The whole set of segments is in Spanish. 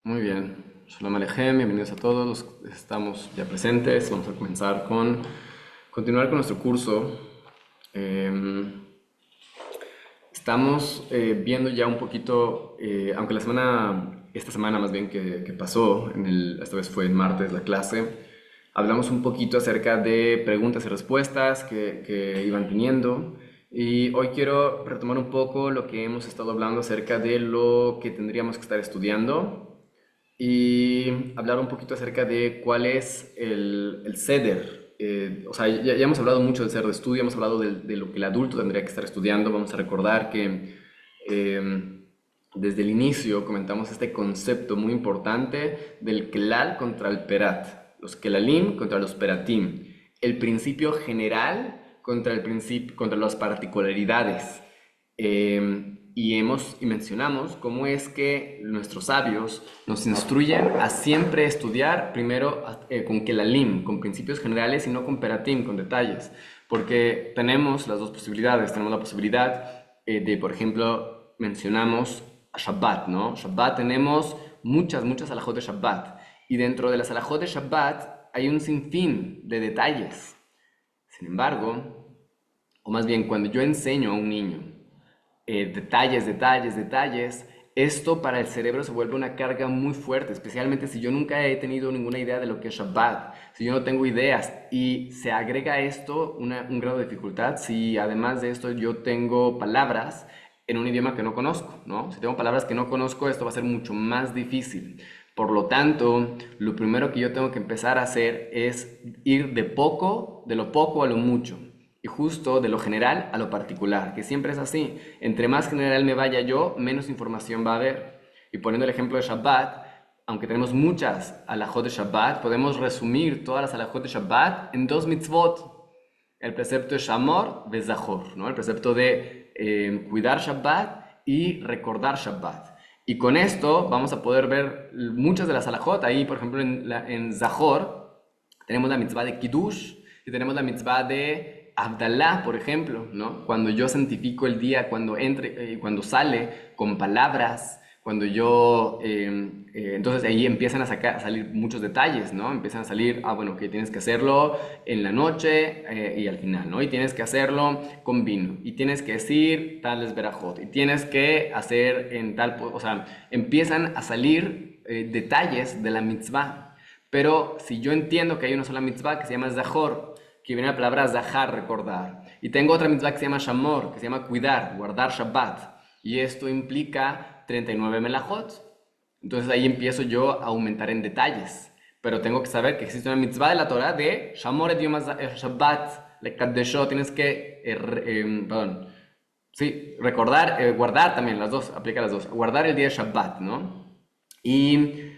Muy bien. Shalom Alejem, bienvenidos a todos los que estamos ya presentes. Vamos a continuar con nuestro curso. Em, Estamos viendo ya un poquito, aunque esta semana más bien que pasó, esta vez fue en martes la clase, hablamos un poquito acerca de preguntas y respuestas que iban teniendo. Y hoy quiero retomar un poco lo que hemos estado hablando acerca de lo que tendríamos que estar estudiando y hablar un poquito acerca de cuál es el ceder. O sea, ya hemos hablado mucho del ceder de estudio, hemos hablado de lo que el adulto tendría que estar estudiando. Vamos a recordar que desde el inicio comentamos este concepto muy importante del kelal contra el perat, los kelalim contra los peratim, el principio general contra contra las particularidades. Y mencionamos cómo es que nuestros sabios nos instruyen a siempre estudiar primero con Kelalim, con principios generales y no con Peratim, con detalles. Porque tenemos las dos posibilidades. Tenemos la posibilidad por ejemplo, mencionamos a Shabbat, ¿no? Shabbat tenemos muchas alajot de Shabbat. Y dentro de las alajot de Shabbat hay un sinfín de detalles. Sin embargo, o más bien cuando yo enseño a un niño detalles, esto para el cerebro se vuelve una carga muy fuerte, especialmente si yo nunca he tenido ninguna idea de lo que es Shabbat, si yo no tengo ideas y se agrega a esto un grado de dificultad, si además de esto yo tengo palabras en un idioma que no conozco, ¿no? Si tengo palabras que no conozco, esto va a ser mucho más difícil. Por lo tanto, lo primero que yo tengo que empezar a hacer es ir de lo poco a lo mucho. Y justo de lo general a lo particular, que siempre es así. Entre más general me vaya yo, menos información va a haber. Y poniendo el ejemplo de Shabbat, aunque tenemos muchas alajot de Shabbat, podemos resumir todas las alajot de Shabbat en dos mitzvot. El precepto de Shamor ve Zahor, ¿no? El precepto de cuidar Shabbat y recordar Shabbat. Y con esto vamos a poder ver muchas de las alajot. Ahí, por ejemplo, en Zahor tenemos la mitzvah de Kiddush y tenemos la mitzvah de Abdallah, por ejemplo, ¿no? Cuando yo santifico el día, cuando sale con palabras, entonces ahí empiezan a salir muchos detalles, ¿no? Empiezan a salir, bueno, que tienes que hacerlo en la noche y al final, ¿no? Y tienes que hacerlo con vino, y tienes que decir tales verajot, y tienes que hacer o sea, empiezan a salir detalles de la mitzvah. Pero si yo entiendo que hay una sola mitzvah que se llama Zahor, que viene la palabra Zahar, recordar, y tengo otra mitzvah que se llama Shamor, que se llama cuidar, guardar Shabbat, y esto implica 39 melajot. Entonces ahí empiezo yo a aumentar en detalles. Pero tengo que saber que existe una mitzvah de la Torah de Shamor et Yom Shabbat, le Kaddesho, tienes que, perdón, sí, recordar, guardar también, las dos, aplica las dos, guardar el día de Shabbat, ¿no? Y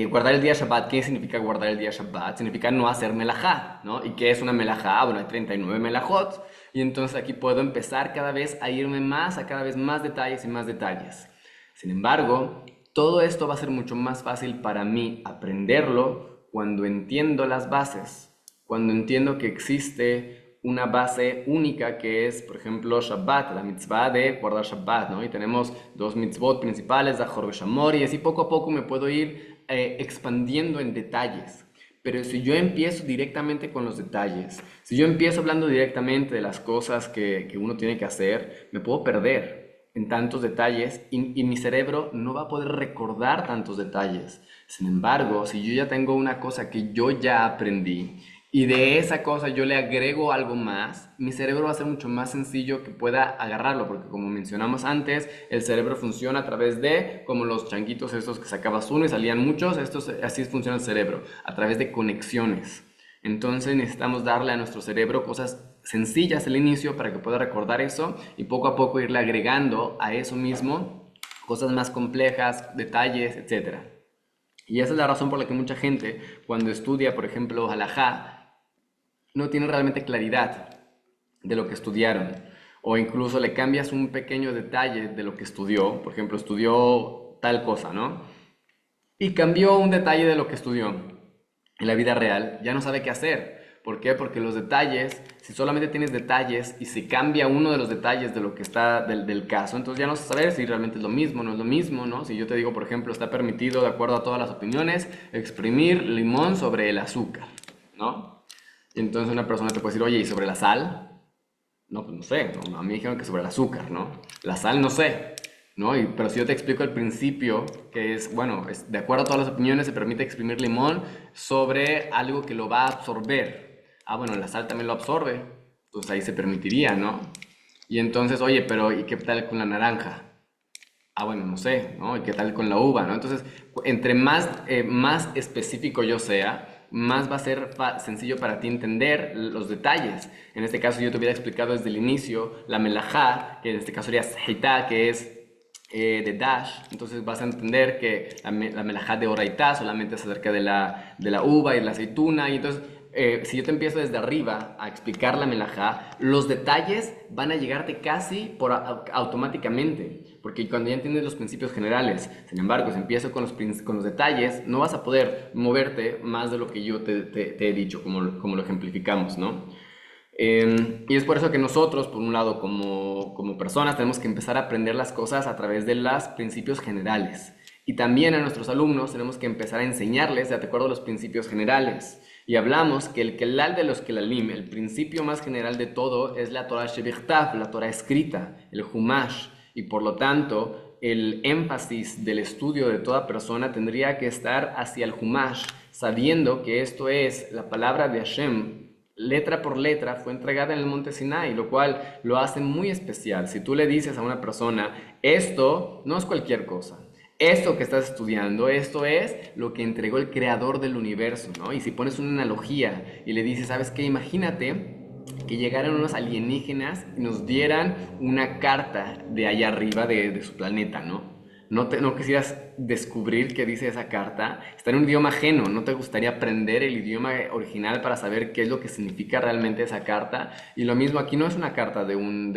guardar el día Shabbat, ¿qué significa guardar el día Shabbat? Significa no hacer melajá, ¿no? ¿Y qué es una melajá? Bueno, hay 39 melajot. Y entonces aquí puedo empezar cada vez a irme más, a cada vez más detalles y más detalles. Sin embargo, todo esto va a ser mucho más fácil para mí aprenderlo cuando entiendo las bases, cuando entiendo que existe una base única que es, por ejemplo, Shabbat, la mitzvah de guardar Shabbat, ¿no? Y tenemos dos mitzvot principales, Zahor y Shamor, y así poco a poco me puedo ir expandiendo en detalles. Pero si yo empiezo directamente con los detalles, si yo empiezo hablando directamente de las cosas que uno tiene que hacer, me puedo perder en tantos detalles y mi cerebro no va a poder recordar tantos detalles. Sin embargo, si yo ya tengo una cosa que yo ya aprendí y de esa cosa yo le agrego algo más, mi cerebro va a ser mucho más sencillo que pueda agarrarlo, porque como mencionamos antes, el cerebro funciona a través de, como los changuitos estos que sacabas uno y salían muchos, así funciona el cerebro, a través de conexiones. Entonces necesitamos darle a nuestro cerebro cosas sencillas al inicio para que pueda recordar eso y poco a poco irle agregando a eso mismo cosas más complejas, detalles, etcétera. Y esa es la razón por la que mucha gente, cuando estudia, por ejemplo, halajá, no tiene realmente claridad de lo que estudiaron. O incluso le cambias un pequeño detalle de lo que estudió. Por ejemplo, estudió tal cosa, ¿no? Y cambió un detalle de lo que estudió en la vida real. Ya no sabe qué hacer. ¿Por qué? Porque los detalles, si solamente tienes detalles y se cambia uno de los detalles de lo que está del caso, entonces ya no vas a saber si realmente es lo mismo, no es lo mismo, ¿no? Si yo te digo, por ejemplo, está permitido, de acuerdo a todas las opiniones, exprimir limón sobre el azúcar, ¿no? Y entonces una persona te puede decir, oye, ¿y sobre la sal? No, pues no sé, ¿no? A mí me dijeron que sobre el azúcar, ¿no? La sal no sé, ¿no? Pero si yo te explico el principio, que es, bueno, de acuerdo a todas las opiniones se permite exprimir limón sobre algo que lo va a absorber. Ah, bueno, la sal también lo absorbe, entonces ahí se permitiría, ¿no? Y entonces, oye, pero ¿y qué tal con la naranja? Ah, bueno, no sé, ¿no? ¿Y qué tal con la uva, no? Entonces, entre más específico yo sea, más va a ser sencillo para ti entender los detalles. En este caso, yo te hubiera explicado desde el inicio la melajá, que en este caso sería sahitá, que es de dash. Entonces vas a entender que la melajá de oraitá solamente es acerca de la uva y de la aceituna. Y entonces, si yo te empiezo desde arriba a explicar la melajá, los detalles van a llegarte casi automáticamente, porque cuando ya entiendes los principios generales, sin embargo, si empiezo con los detalles, no vas a poder moverte más de lo que yo te he dicho, como lo ejemplificamos, ¿no? Y es por eso que nosotros, por un lado, como personas, tenemos que empezar a aprender las cosas a través de los principios generales. Y también a nuestros alumnos tenemos que empezar a enseñarles de acuerdo a los principios generales. Y hablamos que el kelal de los kelalim, el principio más general de todo, es la Torah Shebichtav, la Torah escrita, el Humash. Y por lo tanto, el énfasis del estudio de toda persona tendría que estar hacia el Humash, sabiendo que esto es la palabra de Hashem, letra por letra, fue entregada en el monte Sinai, lo cual lo hace muy especial. Si tú le dices a una persona, esto no es cualquier cosa, esto que estás estudiando, esto es lo que entregó el creador del universo, ¿no? Y si pones una analogía y le dices, ¿sabes qué? Imagínate que llegaran unos alienígenas y nos dieran una carta de allá arriba de su planeta, ¿no? No quisieras descubrir qué dice esa carta. Está en un idioma ajeno. ¿No te gustaría aprender el idioma original para saber qué es lo que significa realmente esa carta? Y lo mismo, aquí no es una carta de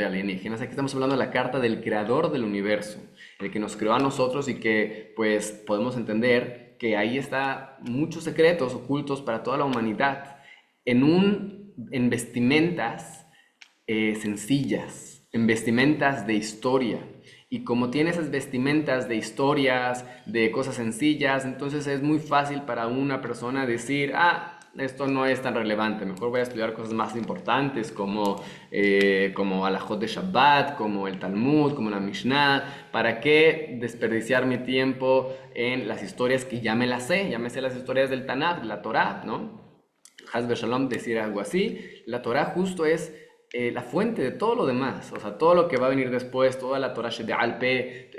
alienígenas. Aquí estamos hablando de la carta del creador del universo, el que nos creó a nosotros y que pues podemos entender que ahí está muchos secretos ocultos para toda la humanidad en vestimentas sencillas, en vestimentas de historia. Y como tiene esas vestimentas de historias, de cosas sencillas, entonces es muy fácil para una persona decir, ah, esto no es tan relevante, mejor voy a estudiar cosas más importantes como Alajot de Shabbat, como el Talmud, como la Mishnah. ¿Para qué desperdiciar mi tiempo en las historias que ya me sé las historias del Tanakh, la Torah, ¿no? Haz Shalom decir algo así. La Torah justo es la fuente de todo lo demás, o sea, todo lo que va a venir después, toda la Torah de Alpe,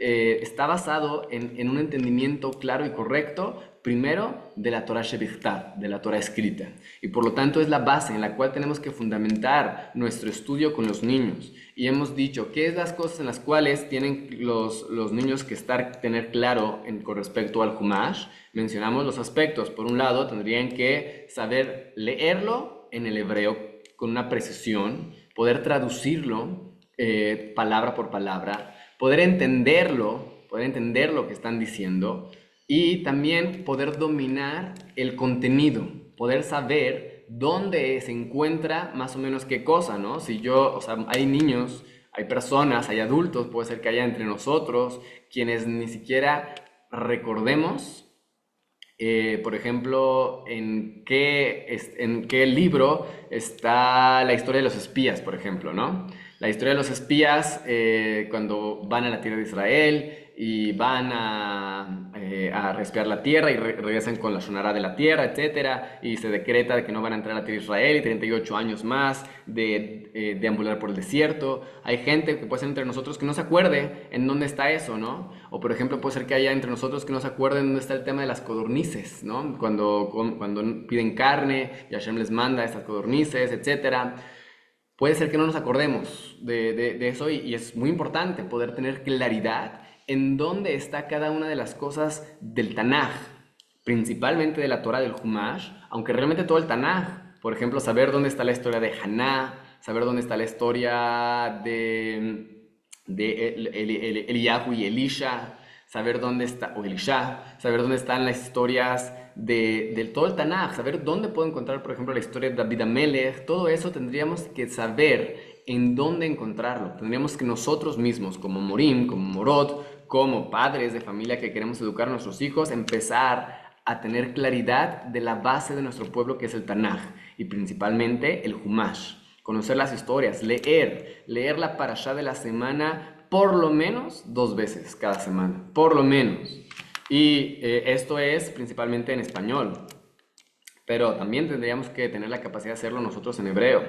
está basado en un entendimiento claro y correcto, primero de la Torah Shebichtav, de la Torah escrita. Y por lo tanto es la base en la cual tenemos que fundamentar nuestro estudio con los niños. Y hemos dicho, ¿qué es las cosas en las cuales tienen los niños que tener claro con respecto al Humash? Mencionamos los aspectos. Por un lado, tendrían que saber leerlo en el hebreo con una precisión, poder traducirlo palabra por palabra, poder entender lo que están diciendo y también poder dominar el contenido, poder saber dónde se encuentra más o menos qué cosa, ¿no? Si yo, o sea, hay niños, hay personas, hay adultos, puede ser que haya entre nosotros quienes ni siquiera recordemos por ejemplo, en qué libro está la historia de los espías, por ejemplo, ¿no? La historia de los espías cuando van a la tierra de Israel y van a espiar la tierra y regresan con la shonara de la tierra, etcétera, y se decreta de que no van a entrar a la tierra de Israel y 38 años más de deambular por el desierto. Hay gente que puede ser entre nosotros que no se acuerde en dónde está eso, ¿no? O por ejemplo puede ser que haya entre nosotros que no se acuerden dónde está el tema de las codornices, ¿no? Cuando piden carne y Hashem les manda estas codornices, etcétera. Puede ser que no nos acordemos de eso y es muy importante poder tener claridad en dónde está cada una de las cosas del Tanaj, principalmente de la Torah del Humash, aunque realmente todo el Tanaj. Por ejemplo, saber dónde está la historia de Haná, saber dónde está la historia de Eliyahu y Elisha, saber dónde está, o Elisha, saber dónde están las historias de todo el Tanaj, saber dónde puedo encontrar, por ejemplo, la historia de David Amelech. Todo eso tendríamos que saber en dónde encontrarlo. Tendríamos que nosotros mismos, como Morim, como Morot, como padres de familia que queremos educar a nuestros hijos, empezar a tener claridad de la base de nuestro pueblo, que es el Tanaj, y principalmente el Humash. Conocer las historias, leer la parashá de la semana por lo menos 2 veces cada semana, por lo menos. Y esto es principalmente en español, pero también tendríamos que tener la capacidad de hacerlo nosotros en hebreo.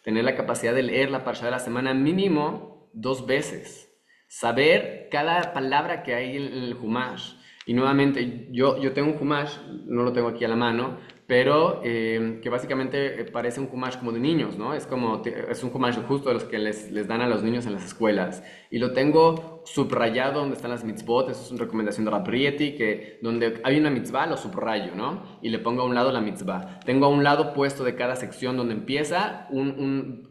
Tener la capacidad de leer la parashá de la semana mínimo 2 veces. Saber cada palabra que hay en el Humash. Y nuevamente, yo tengo un Humash, no lo tengo aquí a la mano, pero que básicamente parece un Humash como de niños, ¿no? Es un Humash justo de los que les dan a los niños en las escuelas. Y lo tengo subrayado donde están las mitzvot. Eso es una recomendación de Raprieti, que donde hay una mitzvah lo subrayo, ¿no? Y le pongo a un lado la mitzvah. Tengo a un lado puesto de cada sección donde empieza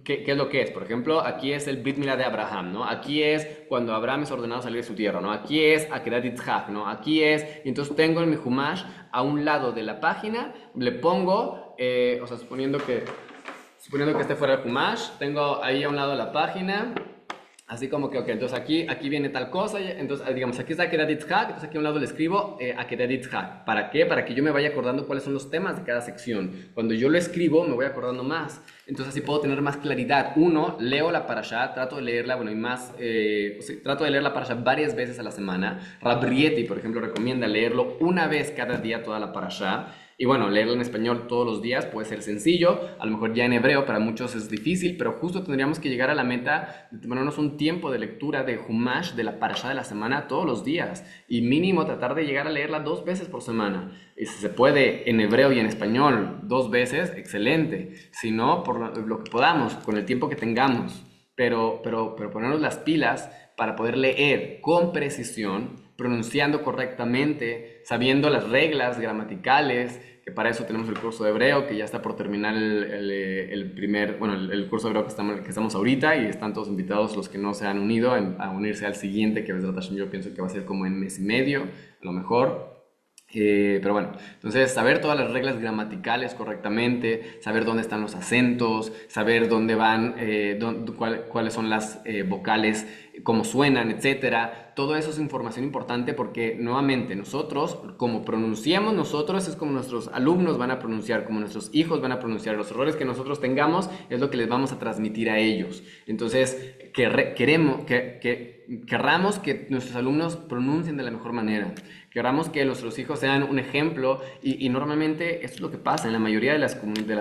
¿qué es lo que es? Por ejemplo, aquí es el Brit Milá de Abraham, ¿no? Aquí es cuando Abraham es ordenado salir de su tierra, ¿no? Aquí es Akedat Yitzhak, ¿no? Aquí es, y entonces tengo en mi Humash a un lado de la página, le pongo, o sea, suponiendo que este fuera el Humash, tengo ahí a un lado la página, así como que, ok, entonces aquí viene tal cosa, entonces digamos, aquí está Akedat Yitzhak, entonces aquí a un lado le escribo Akedat Yitzhak. ¿Para qué? Para que yo me vaya acordando cuáles son los temas de cada sección. Cuando yo lo escribo, me voy acordando más. Entonces así puedo tener más claridad. Uno, leo la parashá, trato de leerla, bueno, y más, trato de leer la parashá varias veces a la semana. Rabrieti, por ejemplo, recomienda leerlo una vez cada día toda la parashá. Y bueno, leerlo en español todos los días puede ser sencillo, a lo mejor ya en hebreo para muchos es difícil, pero justo tendríamos que llegar a la meta de tomarnos un tiempo de lectura de Humash, de la parashá de la semana, todos los días. Y mínimo tratar de llegar a leerla 2 veces por semana. Y si se puede en hebreo y en español 2 veces, excelente. Si no, por lo que podamos, con el tiempo que tengamos. Pero ponernos las pilas para poder leer con precisión, pronunciando correctamente, sabiendo las reglas gramaticales, que para eso tenemos el curso de hebreo, que ya está por terminar el curso de hebreo que estamos ahorita, y están todos invitados los que no se han unido a unirse al siguiente, que yo pienso que va a ser como en mes y medio, a lo mejor. Pero bueno, entonces saber todas las reglas gramaticales correctamente, saber dónde están los acentos, saber dónde van, cuáles son las vocales, cómo suenan, etcétera. Todo eso es información importante porque nuevamente nosotros, como pronunciamos nosotros, es como nuestros alumnos van a pronunciar, como nuestros hijos van a pronunciar. Los errores que nosotros tengamos es lo que les vamos a transmitir a ellos. Entonces, querramos que nuestros alumnos pronuncien de la mejor manera. Queramos que nuestros hijos sean un ejemplo y normalmente esto es lo que pasa en la mayoría de las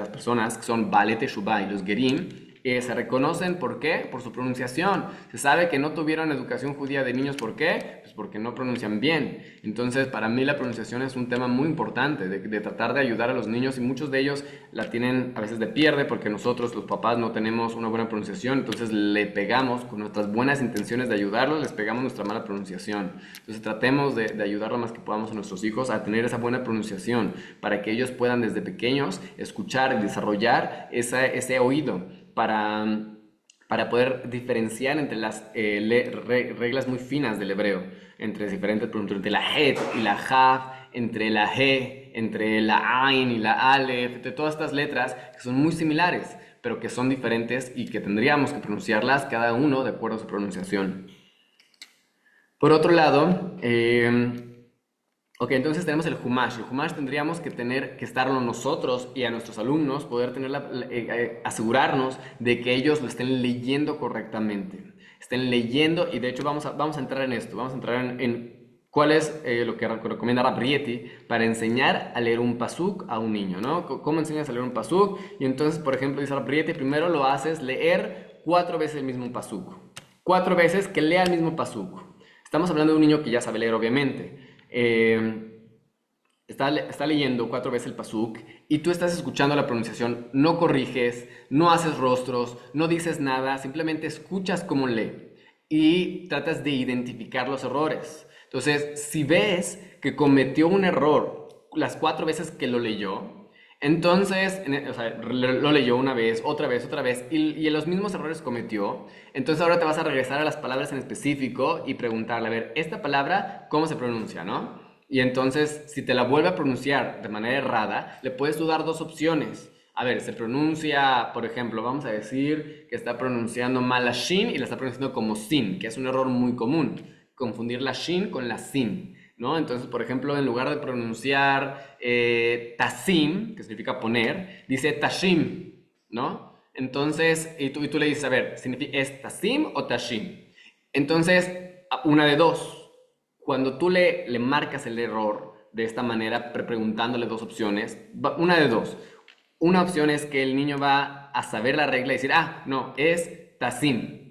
personas que son Baalei Teshuvah y los Gerim, se reconocen. ¿Por qué? Por su pronunciación. Se sabe que no tuvieron educación judía de niños. ¿Por qué? Pues porque no pronuncian bien. Entonces, para mí la pronunciación es un tema muy importante de tratar de ayudar a los niños, y muchos de ellos la tienen a veces de pierde porque nosotros, los papás, no tenemos una buena pronunciación. Entonces le pegamos con nuestras buenas intenciones de ayudarlos, les pegamos nuestra mala pronunciación. Entonces tratemos de ayudar lo más que podamos a nuestros hijos a tener esa buena pronunciación para que ellos puedan desde pequeños escuchar y desarrollar ese oído para poder diferenciar entre las reglas muy finas del hebreo, entre diferentes, por ejemplo, entre la het y la jaf, entre la he, entre la ain y la alef, entre todas estas letras que son muy similares, pero que son diferentes y que tendríamos que pronunciarlas cada uno de acuerdo a su pronunciación. Por otro lado, ok, entonces tenemos el Humash. El Humash tendríamos que estarlo nosotros y a nuestros alumnos, poder asegurarnos de que ellos lo estén leyendo correctamente. Estén leyendo, y de hecho vamos a entrar en esto. Vamos a entrar en cuál es lo que recomienda Raprieti para enseñar a leer un pasuk a un niño, ¿no? ¿Cómo enseñas a leer un pasuk? Y entonces, por ejemplo, dice Raprieti, primero lo haces leer 4 veces el mismo pasuk. 4 veces que lea el mismo pasuk. Estamos hablando de un niño que ya sabe leer, obviamente. Está leyendo 4 veces el pasuk y tú estás escuchando la pronunciación, no corriges, no haces rostros, no dices nada, simplemente escuchas cómo lee y tratas de identificar los errores. Entonces, si ves que cometió un error las 4 veces que lo leyó, Entonces, o sea, lo leyó una vez, otra vez, y los mismos errores cometió. Entonces ahora te vas a regresar a las palabras en específico y preguntarle, a ver, esta palabra, ¿cómo se pronuncia, no? Y entonces, si te la vuelve a pronunciar de manera errada, le puedes tú dar dos opciones. A ver, se pronuncia, por ejemplo, vamos a decir que está pronunciando mal la shin y la está pronunciando como sin, que es un error muy común, confundir la shin con la sin. ¿No? Entonces, por ejemplo, en lugar de pronunciar tasim, que significa poner, dice tashim, ¿no? Entonces, y tú le dices, a ver, ¿es tasim o tashim? Entonces, una de dos. Cuando tú le marcas el error de esta manera, preguntándole dos opciones, una de dos. Una opción es que el niño va a saber la regla y decir, ah, no, es tasim.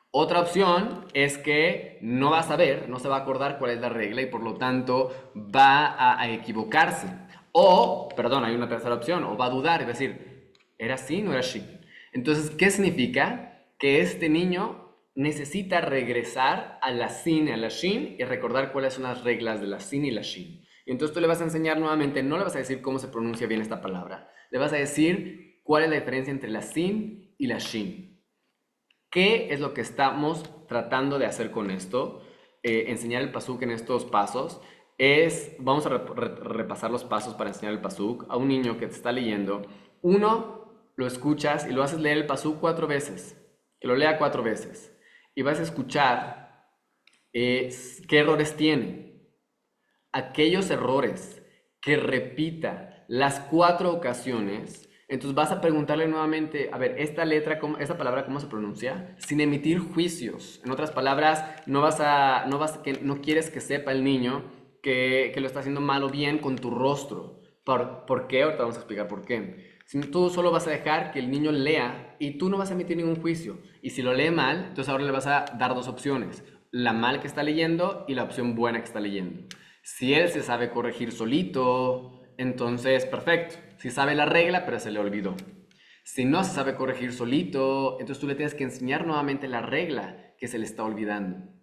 Otra opción es que no va a saber, no se va a acordar cuál es la regla y por lo tanto va a equivocarse. O, perdón, hay una tercera opción, o va a dudar y va a decir, ¿era así o no era así? Entonces, ¿qué significa? Que este niño necesita regresar a la sin, a la shin y recordar cuáles son las reglas de la sin y la shin. Y entonces tú le vas a enseñar nuevamente, no le vas a decir cómo se pronuncia bien esta palabra, le vas a decir cuál es la diferencia entre la sin y la shin. ¿Qué es lo que estamos tratando de hacer con esto? Enseñar el pasuk en estos pasos. Vamos a repasar los pasos para enseñar el pasuk a un niño que te está leyendo. Uno, lo escuchas y lo haces leer el pasuk 4 veces. Que lo lea 4 veces. Y vas a escuchar qué errores tiene. Aquellos errores que repita las 4 ocasiones, entonces vas a preguntarle nuevamente, a ver, esta palabra, ¿cómo se pronuncia? Sin emitir juicios. En otras palabras, no quieres que sepa el niño que lo está haciendo mal o bien con tu rostro. ¿Por qué? Ahorita vamos a explicar por qué. Si tú solo vas a dejar que el niño lea y tú no vas a emitir ningún juicio. Y si lo lee mal, entonces ahora le vas a dar dos opciones. La mal que está leyendo y la opción buena que está leyendo. Si él se sabe corregir solito, entonces perfecto. Si sabe la regla, pero se le olvidó. Si no se sabe corregir solito, entonces tú le tienes que enseñar nuevamente la regla que se le está olvidando.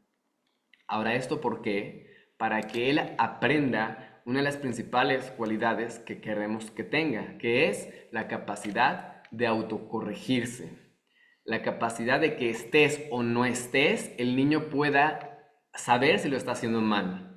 Ahora, ¿esto por qué? Para que él aprenda una de las principales cualidades que queremos que tenga, que es la capacidad de autocorregirse. La capacidad de que estés o no estés, el niño pueda saber si lo está haciendo mal.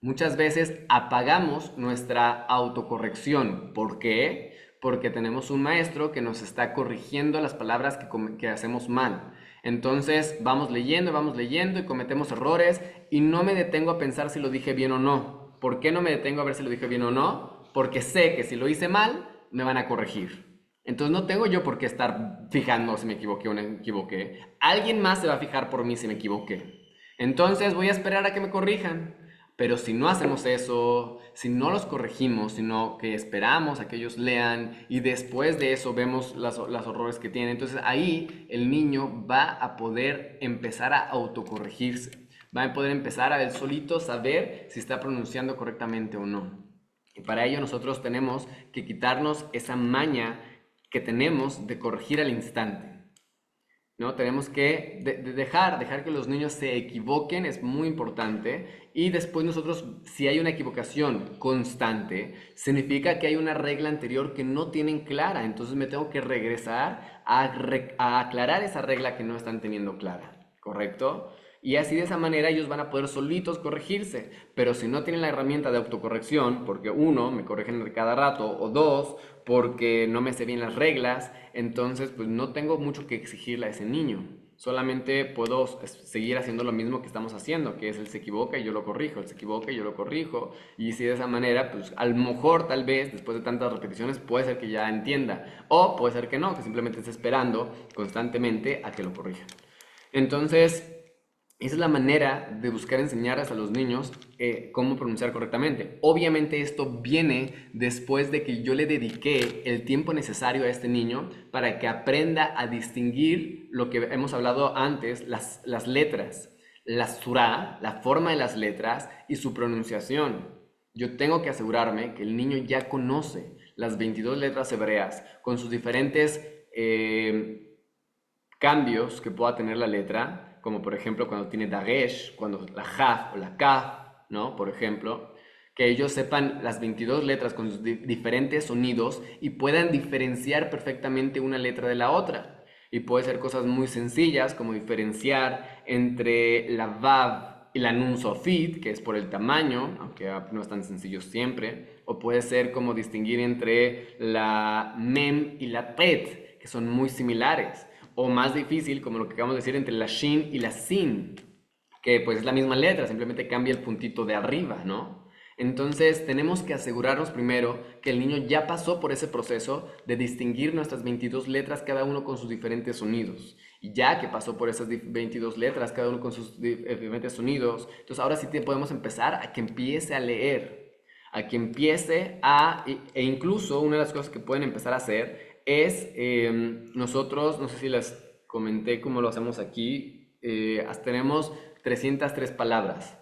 Muchas veces apagamos nuestra autocorrección. ¿Por qué? Porque tenemos un maestro que nos está corrigiendo las palabras que hacemos mal. Entonces vamos leyendo y cometemos errores y no me detengo a pensar si lo dije bien o no. ¿Por qué no me detengo a ver si lo dije bien o no? Porque sé que si lo hice mal, me van a corregir. Entonces no tengo yo por qué estar fijando si me equivoqué o no me equivoqué. Alguien más se va a fijar por mí si me equivoqué. Entonces voy a esperar a que me corrijan. Pero si no hacemos eso, si no los corregimos, sino que esperamos a que ellos lean y después de eso vemos las horrores que tienen, entonces ahí el niño va a poder empezar a autocorregirse. Va a poder empezar a él solito saber si está pronunciando correctamente o no. Y para ello nosotros tenemos que quitarnos esa maña que tenemos de corregir al instante. ¿No? Tenemos que dejar que los niños se equivoquen, es muy importante. Y después nosotros, si hay una equivocación constante, significa que hay una regla anterior que no tienen clara. Entonces me tengo que regresar a aclarar esa regla que no están teniendo clara. ¿Correcto? Y así de esa manera ellos van a poder solitos corregirse. Pero si no tienen la herramienta de autocorrección, porque uno, me corrigen cada rato, o dos, porque no me sé bien las reglas, entonces pues no tengo mucho que exigirle a ese niño. Solamente puedo seguir haciendo lo mismo que estamos haciendo, que es él se equivoca y yo lo corrijo, él se equivoca y yo lo corrijo. Y si de esa manera, pues a lo mejor tal vez después de tantas repeticiones puede ser que ya entienda. O puede ser que no, que simplemente esté esperando constantemente a que lo corrija. Entonces, esa es la manera de buscar enseñarles a los niños cómo pronunciar correctamente. Obviamente esto viene después de que yo le dediqué el tiempo necesario a este niño para que aprenda a distinguir lo que hemos hablado antes, las letras, la surá, la forma de las letras y su pronunciación. Yo tengo que asegurarme que el niño ya conoce las 22 letras hebreas con sus diferentes cambios que pueda tener la letra, como por ejemplo cuando tiene dagesh, cuando la jaf o la kaf, ¿no? Por ejemplo, que ellos sepan las 22 letras con sus diferentes sonidos y puedan diferenciar perfectamente una letra de la otra. Y puede ser cosas muy sencillas como diferenciar entre la Vav y la Nun Sofit, que es por el tamaño, aunque no es tan sencillo siempre. O puede ser como distinguir entre la Mem y la Tet, que son muy similares. O más difícil, como lo que acabamos de decir, entre la Shin y la Sin, que pues es la misma letra, simplemente cambia el puntito de arriba, ¿no? Entonces tenemos que asegurarnos primero que el niño ya pasó por ese proceso de distinguir nuestras 22 letras, cada uno con sus diferentes sonidos. Y ya que pasó por esas 22 letras, cada uno con sus diferentes sonidos, entonces ahora sí podemos empezar a que empiece a leer, a que empiece a, e incluso una de las cosas que pueden empezar a hacer es, nosotros, no sé si les comenté cómo lo hacemos aquí, tenemos 303 palabras.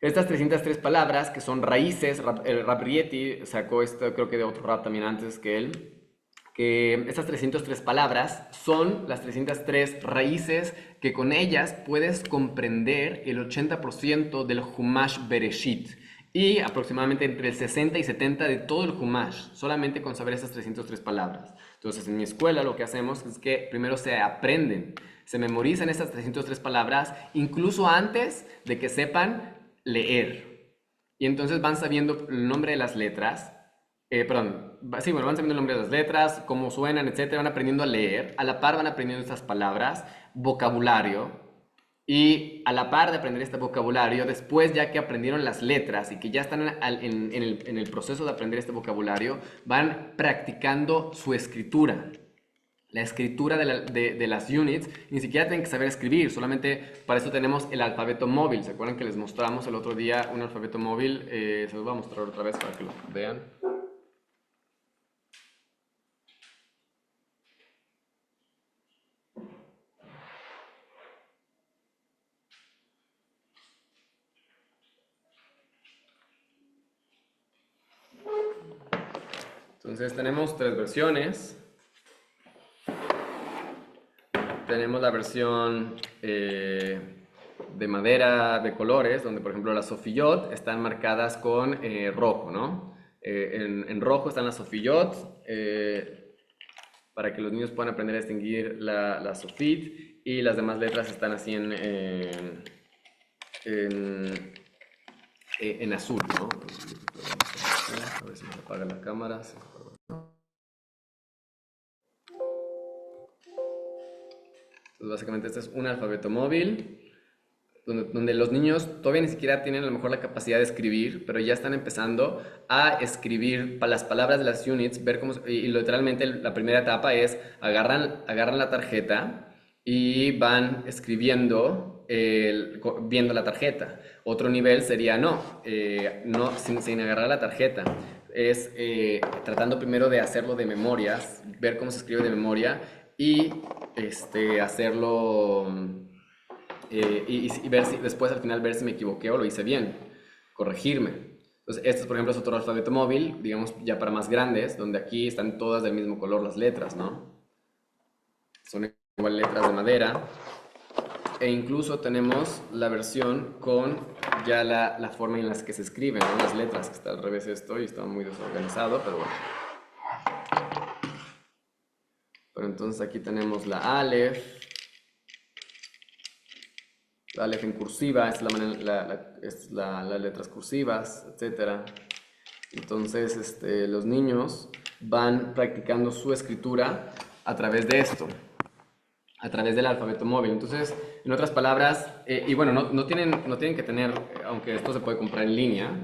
Estas 303 palabras, que son raíces, el Rap Rieti sacó esto, creo que de otro rap también antes que él, que estas 303 palabras son las 303 raíces que con ellas puedes comprender el 80% del Humash Bereshit y aproximadamente entre el 60 y 70 de todo el Humash, solamente con saber estas 303 palabras. Entonces en mi escuela lo que hacemos es que primero se aprenden, se memorizan estas 303 palabras, incluso antes de que sepan leer. Y entonces van sabiendo el nombre de las letras, sí, bueno, van sabiendo el nombre de las letras, cómo suenan, etcétera, van aprendiendo a leer, a la par van aprendiendo estas palabras, vocabulario, y a la par de aprender este vocabulario, después ya que aprendieron las letras y que ya están en el proceso de aprender este vocabulario, van practicando su escritura. La escritura de las units, ni siquiera tienen que saber escribir, solamente para eso tenemos el alfabeto móvil. ¿Se acuerdan que les mostramos el otro día un alfabeto móvil? Se los voy a mostrar otra vez para que lo vean. Entonces tenemos tres versiones. Tenemos la versión de madera de colores, donde por ejemplo las sofillot están marcadas con rojo, ¿no? En rojo están las sofillot, para que los niños puedan aprender a distinguir la sofit, y las demás letras están así en azul, ¿no? A ver si me apaga la cámara. Entonces, básicamente este es un alfabeto móvil donde los niños todavía ni siquiera tienen a lo mejor la capacidad de escribir, pero ya están empezando a escribir las palabras de las units, ver cómo, y literalmente la primera etapa es agarran la tarjeta y van escribiendo viendo la tarjeta. Otro nivel sería no sin agarrar la tarjeta. Es tratando primero de hacerlo de memoria, ver cómo se escribe de memoria y hacerlo y ver si después al final ver si me equivoqué o lo hice bien, corregirme. Entonces, este, por ejemplo, es otro alfabeto móvil, digamos ya para más grandes, donde aquí están todas del mismo color las letras, ¿no? Son igual letras de madera. E incluso tenemos la versión con ya la forma en la que se escriben, ¿no? Las letras, que está al revés esto y está muy desorganizado, pero bueno. Pero entonces aquí tenemos la Aleph. La Aleph en cursiva, es las letras cursivas, etc. Entonces, los niños van practicando su escritura a través de esto, a través del alfabeto móvil. Entonces, en otras palabras, y bueno, no tienen que tener, aunque esto se puede comprar en línea,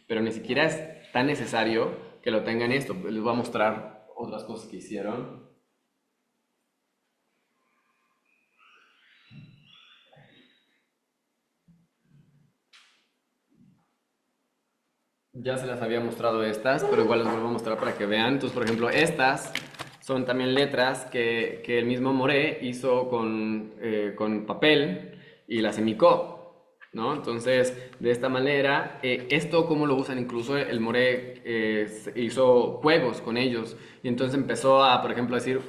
pero ni siquiera es tan necesario que lo tengan esto. Les voy a mostrar otras cosas que hicieron. Ya se las había mostrado estas, pero igual les vuelvo a mostrar para que vean. Entonces, por ejemplo, estas son también letras que el mismo Moré hizo con papel y las semicó. ¿no? Entonces, de esta manera, esto cómo lo usan, incluso el More hizo juegos con ellos y entonces empezó a, por ejemplo, decir,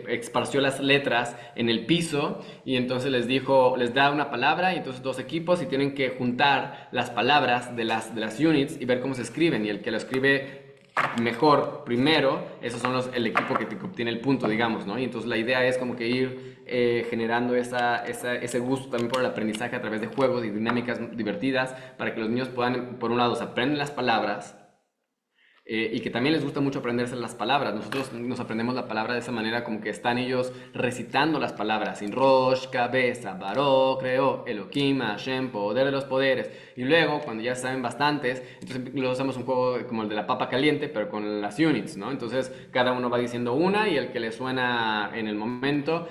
esparció las letras en el piso y entonces les dijo, les da una palabra y entonces dos equipos y tienen que juntar las palabras de las units y ver cómo se escriben y el que lo escribe mejor primero, esos son el equipo que obtiene el punto, digamos, ¿no? Y entonces la idea es como que ir generando ese gusto también por el aprendizaje a través de juegos y dinámicas divertidas para que los niños puedan, por un lado, se aprenden las palabras y que también les gusta mucho aprenderse las palabras. Nosotros nos aprendemos la palabra de esa manera como que están ellos recitando las palabras. Sin Rosh, cabeza, Baró, creó, Elohim, Hashem, poder de los poderes. Y luego, cuando ya saben bastantes, entonces luego hacemos un juego como el de la papa caliente, pero con las units, ¿no? Entonces cada uno va diciendo una y el que le suena en el momento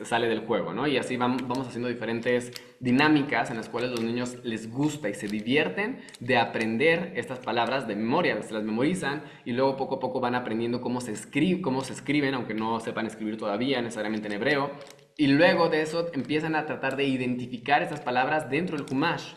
sale del juego, ¿no? Y así vamos haciendo diferentes dinámicas en las cuales los niños les gusta y se divierten de aprender estas palabras de memoria, se las memorizan y luego poco a poco van aprendiendo cómo se escriben, aunque no sepan escribir todavía necesariamente en hebreo. Y luego de eso empiezan a tratar de identificar estas palabras dentro del Humash.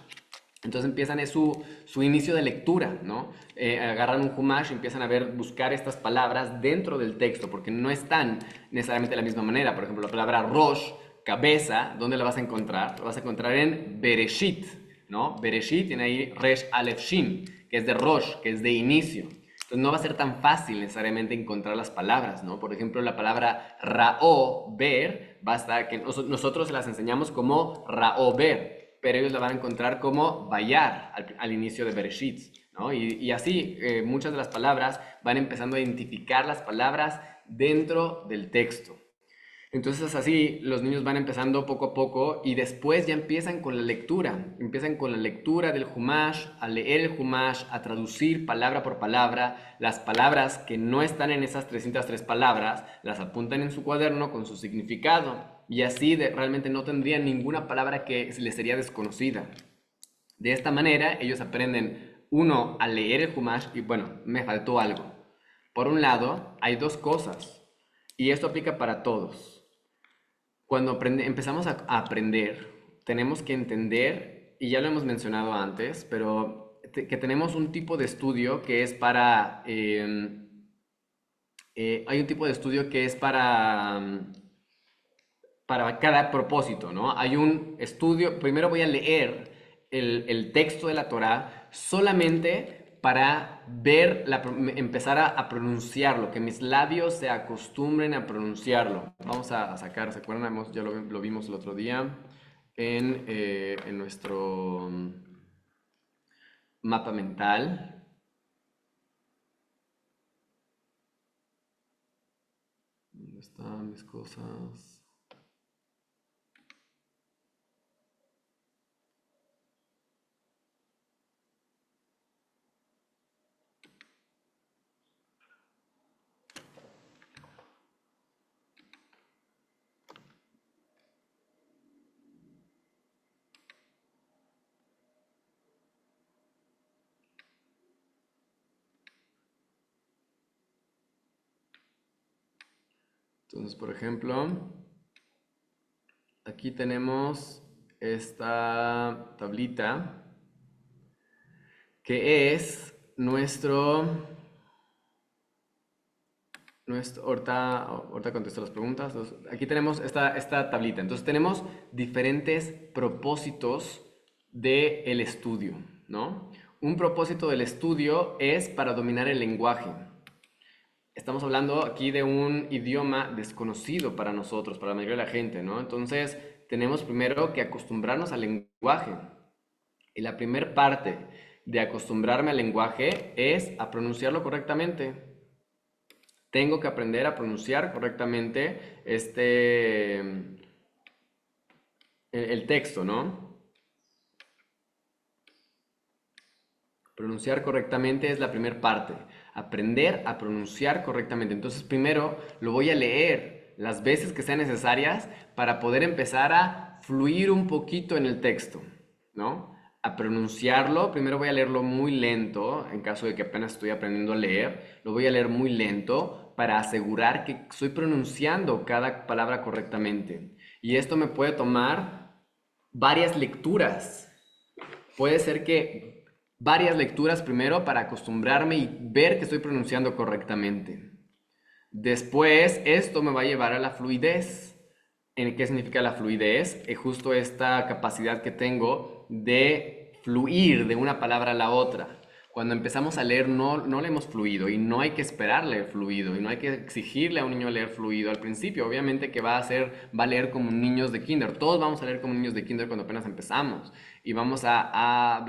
Entonces empiezan su inicio de lectura, ¿no? Agarran un Humash y empiezan a buscar estas palabras dentro del texto, porque no están necesariamente de la misma manera. Por ejemplo, la palabra Rosh, cabeza, ¿dónde la vas a encontrar? La vas a encontrar en Bereshit, ¿no? Bereshit tiene ahí Resh Aleph Shin, que es de Rosh, que es de inicio. Entonces no va a ser tan fácil necesariamente encontrar las palabras, ¿no? Por ejemplo, la palabra Ra'o, ver, basta que nosotros las enseñamos como Ra'o, ver, pero ellos la van a encontrar como Bayar al inicio de Bereshit, ¿no? Y así muchas de las palabras van empezando a identificar las palabras dentro del texto. Entonces así los niños van empezando poco a poco y después ya empiezan con la lectura del Humash, a leer el Humash, a traducir palabra por palabra, las palabras que no están en esas 303 palabras, las apuntan en su cuaderno con su significado y así realmente no tendrían ninguna palabra que les sería desconocida. De esta manera ellos aprenden, uno, a leer el Humash y bueno, me faltó algo. Por un lado, hay dos cosas y esto aplica para todos. Cuando empezamos a aprender, tenemos que entender, y ya lo hemos mencionado antes, pero que tenemos un tipo de estudio que es hay un tipo de estudio que es para cada propósito, ¿no? Hay un estudio, primero voy a leer el texto de la Torá solamente para empezar a pronunciarlo, que mis labios se acostumbren a pronunciarlo. Vamos a sacar, ¿se acuerdan? Ya lo vimos el otro día en nuestro mapa mental. ¿Dónde están mis cosas? Entonces, por ejemplo, aquí tenemos esta tablita que es ahorita contesto las preguntas. Entonces, aquí tenemos esta tablita. Entonces tenemos diferentes propósitos del estudio, ¿no? Un propósito del estudio es para dominar el lenguaje. Estamos hablando aquí de un idioma desconocido para nosotros, para la mayoría de la gente, ¿no? Entonces, tenemos primero que acostumbrarnos al lenguaje. Y la primera parte de acostumbrarme al lenguaje es a pronunciarlo correctamente. Tengo que aprender a pronunciar correctamente el texto, ¿no? Pronunciar correctamente es la primera parte. Aprender a pronunciar correctamente. Entonces, primero lo voy a leer las veces que sean necesarias para poder empezar a fluir un poquito en el texto, ¿no? A pronunciarlo, primero voy a leerlo muy lento, en caso de que apenas estoy aprendiendo a leer, lo voy a leer muy lento para asegurar que estoy pronunciando cada palabra correctamente. Y esto me puede tomar varias lecturas. Puede ser que varias lecturas primero para acostumbrarme y ver que estoy pronunciando correctamente. Después, esto me va a llevar a la fluidez. ¿En qué significa la fluidez? Es justo esta capacidad que tengo de fluir de una palabra a la otra. Cuando empezamos a leer no leemos fluido y no hay que esperar leer fluido y no hay que exigirle a un niño leer fluido al principio. Obviamente que va a leer como niños de kinder. Todos vamos a leer como niños de kinder cuando apenas empezamos. Y vamos palabra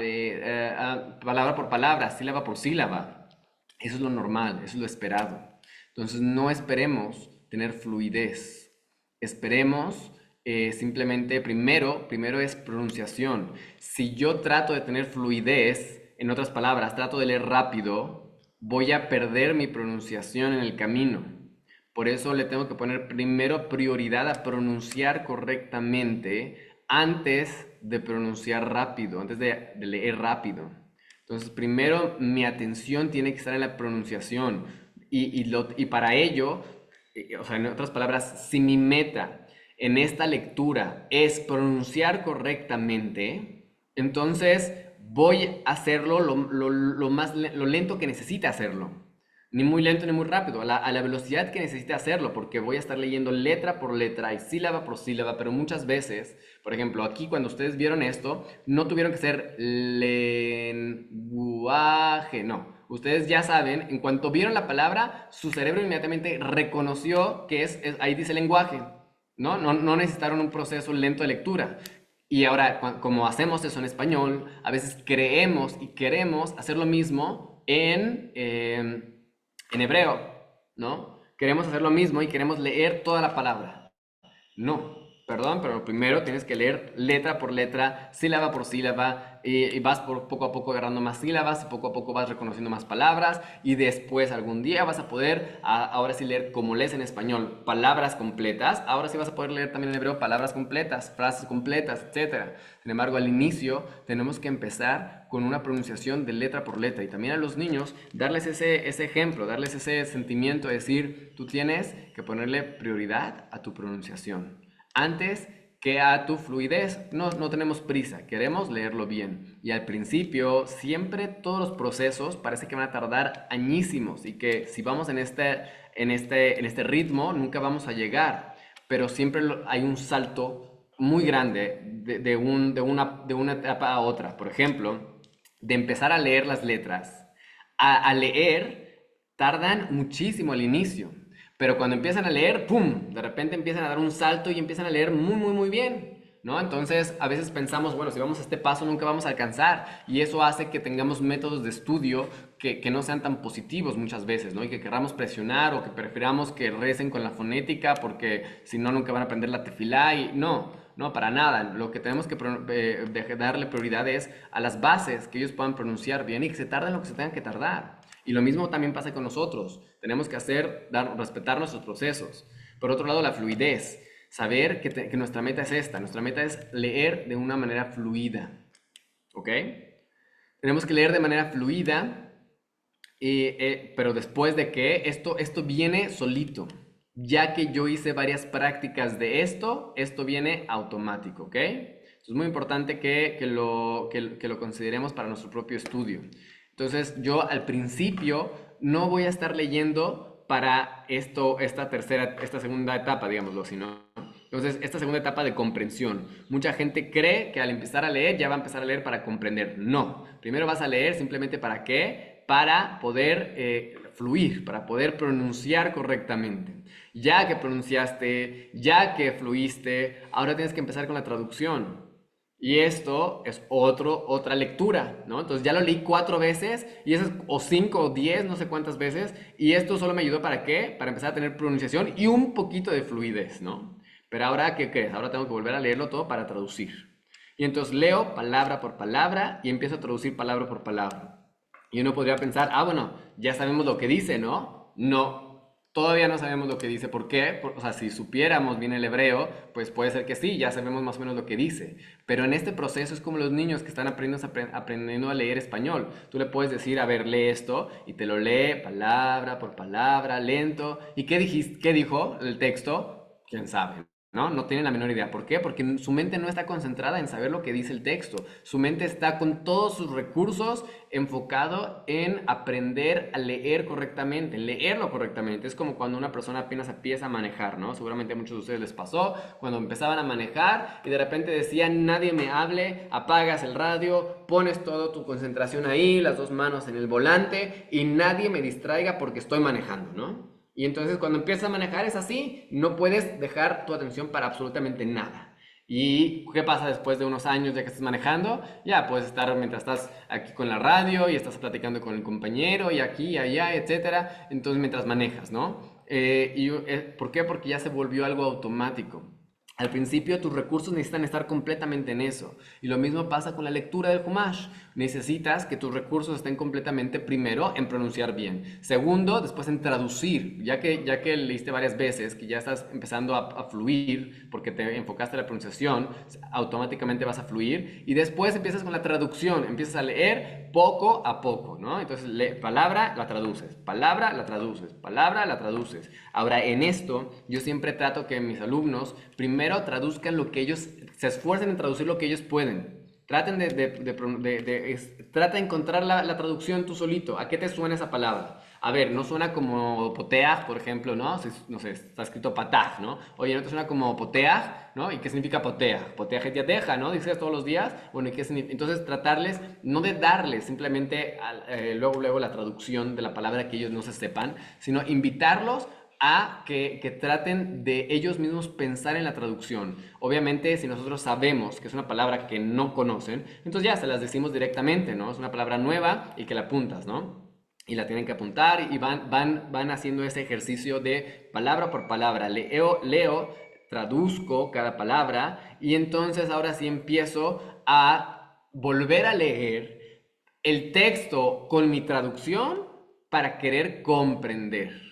por palabra, sílaba por sílaba. Eso es lo normal, eso es lo esperado. Entonces no esperemos tener fluidez. Esperemos simplemente, primero es pronunciación. Si yo trato de tener fluidez, en otras palabras, trato de leer rápido, voy a perder mi pronunciación en el camino. Por eso le tengo que poner primero prioridad a pronunciar correctamente antes de pronunciar rápido, antes de leer rápido. Entonces, primero mi atención tiene que estar en la pronunciación y para ello, o sea, en otras palabras, si mi meta en esta lectura es pronunciar correctamente, entonces voy a hacerlo lo lento que necesite hacerlo. Ni muy lento ni muy rápido, a la velocidad que necesite hacerlo, porque voy a estar leyendo letra por letra y sílaba por sílaba, pero muchas veces, por ejemplo, aquí cuando ustedes vieron esto, no tuvieron que ser lenguaje, no. Ustedes ya saben, en cuanto vieron la palabra, su cerebro inmediatamente reconoció que ahí dice lenguaje, ¿no? No necesitaron un proceso lento de lectura. Y ahora, como hacemos eso en español, a veces creemos y queremos hacer lo mismo en hebreo, ¿no? Queremos hacer lo mismo y queremos leer toda la palabra. No, perdón, pero primero tienes que leer letra por letra, sílaba por sílaba, y vas poco a poco agarrando más sílabas, y poco a poco vas reconociendo más palabras, y después algún día vas a poder, ahora sí leer como lees en español, palabras completas, ahora sí vas a poder leer también en hebreo palabras completas, frases completas, etcétera. Sin embargo, al inicio tenemos que empezar con una pronunciación de letra por letra, y también a los niños darles ese ejemplo, darles ese sentimiento de decir, tú tienes que ponerle prioridad a tu pronunciación antes que a tu fluidez. No tenemos prisa, queremos leerlo bien. Y al principio, siempre todos los procesos parece que van a tardar añísimos y que si vamos en este ritmo, nunca vamos a llegar. Pero siempre hay un salto muy grande de una etapa a otra. Por ejemplo, de empezar a leer las letras. A leer tardan muchísimo al inicio. Pero cuando empiezan a leer, ¡pum! De repente empiezan a dar un salto y empiezan a leer muy, muy, muy bien, ¿no? Entonces, a veces pensamos, bueno, si vamos a este paso nunca vamos a alcanzar. Y eso hace que tengamos métodos de estudio que no sean tan positivos muchas veces, ¿no? Y que queramos presionar o que prefiramos que recen con la fonética porque si no, nunca van a aprender la tefilá y no. No, para nada. Lo que tenemos que darle prioridad es a las bases, que ellos puedan pronunciar bien y que se tarden lo que se tengan que tardar. Y lo mismo también pasa con nosotros. Tenemos que respetar nuestros procesos. Por otro lado, la fluidez. Saber que nuestra meta es esta. Nuestra meta es leer de una manera fluida. ¿Ok? Tenemos que leer de manera fluida, pero después de que esto viene solito. Ya que yo hice varias prácticas de esto viene automático. ¿Ok? Es muy importante que lo consideremos para nuestro propio estudio. Entonces, yo al principio no voy a estar leyendo para esta segunda etapa, digámoslo así, ¿no? Entonces, esta segunda etapa de comprensión. Mucha gente cree que al empezar a leer ya va a empezar a leer para comprender. No. Primero vas a leer simplemente para qué? Para poder fluir, para poder pronunciar correctamente. Ya que pronunciaste, ya que fluiste, ahora tienes que empezar con la traducción. Y esto es otra lectura, ¿no? Entonces ya lo leí 4 veces, o 5 o 10, no sé cuántas veces, y esto solo me ayudó ¿para qué? Para empezar a tener pronunciación y un poquito de fluidez, ¿no? Pero ahora, ¿qué crees? Ahora tengo que volver a leerlo todo para traducir. Y entonces leo palabra por palabra y empiezo a traducir palabra por palabra. Y uno podría pensar, bueno, ya sabemos lo que dice, ¿no? No, todavía no sabemos lo que dice. ¿Por qué? O sea, si supiéramos bien el hebreo, pues puede ser que sí, ya sabemos más o menos lo que dice. Pero en este proceso es como los niños que están aprendiendo a leer español. Tú le puedes decir, a ver, lee esto, y te lo lee palabra por palabra, lento. ¿Y qué dijo el texto? ¿Quién sabe? ¿no? No tienen la menor idea. ¿Por qué? Porque su mente no está concentrada en saber lo que dice el texto. Su mente está con todos sus recursos enfocado en aprender a leer correctamente, en leerlo correctamente. Es como cuando una persona apenas empieza a manejar, ¿no? Seguramente a muchos de ustedes les pasó cuando empezaban a manejar y de repente decían, nadie me hable, apagas el radio, pones toda tu concentración ahí, las dos manos en el volante y nadie me distraiga porque estoy manejando, ¿no? Y entonces cuando empiezas a manejar es así, no puedes dejar tu atención para absolutamente nada. ¿Y qué pasa después de unos años de que estás manejando? Ya puedes estar mientras estás aquí con la radio y estás platicando con el compañero y aquí y allá, etcétera. Entonces mientras manejas, ¿no? ¿Por qué? Porque ya se volvió algo automático. Al principio tus recursos necesitan estar completamente en eso. Y lo mismo pasa con la lectura del Humash. Necesitas que tus recursos estén completamente, primero, en pronunciar bien. Segundo, después en traducir. Ya que leíste varias veces, que ya estás empezando a fluir, porque te enfocaste en la pronunciación, automáticamente vas a fluir. Y después empiezas con la traducción. Empiezas a leer poco a poco, ¿no? Entonces, palabra, la traduces. Palabra, la traduces. Palabra, la traduces. Ahora, en esto, yo siempre trato que mis alumnos primero traduzcan lo que ellos, se esfuercen en traducir lo que ellos pueden. Traten trata de encontrar la traducción tú solito. ¿A qué te suena esa palabra? A ver, no suena como poteaj, por ejemplo, ¿no? No sé, está escrito pataj, ¿no? Oye, ¿no te suena como poteaj, ¿no? ¿Y qué significa poteaj? Poteaj et yateja, ¿no? Dices todos los días. Bueno, ¿y qué significa? Entonces, tratarles, no de darles simplemente luego la traducción de la palabra que ellos no se sepan, sino invitarlos a que traten de ellos mismos pensar en la traducción. Obviamente, si nosotros sabemos que es una palabra que no conocen, entonces ya se las decimos directamente, ¿no? Es una palabra nueva y que la apuntas, ¿no? Y la tienen que apuntar y van haciendo ese ejercicio de palabra por palabra. Leo, traduzco cada palabra y entonces ahora sí empiezo a volver a leer el texto con mi traducción para querer comprender.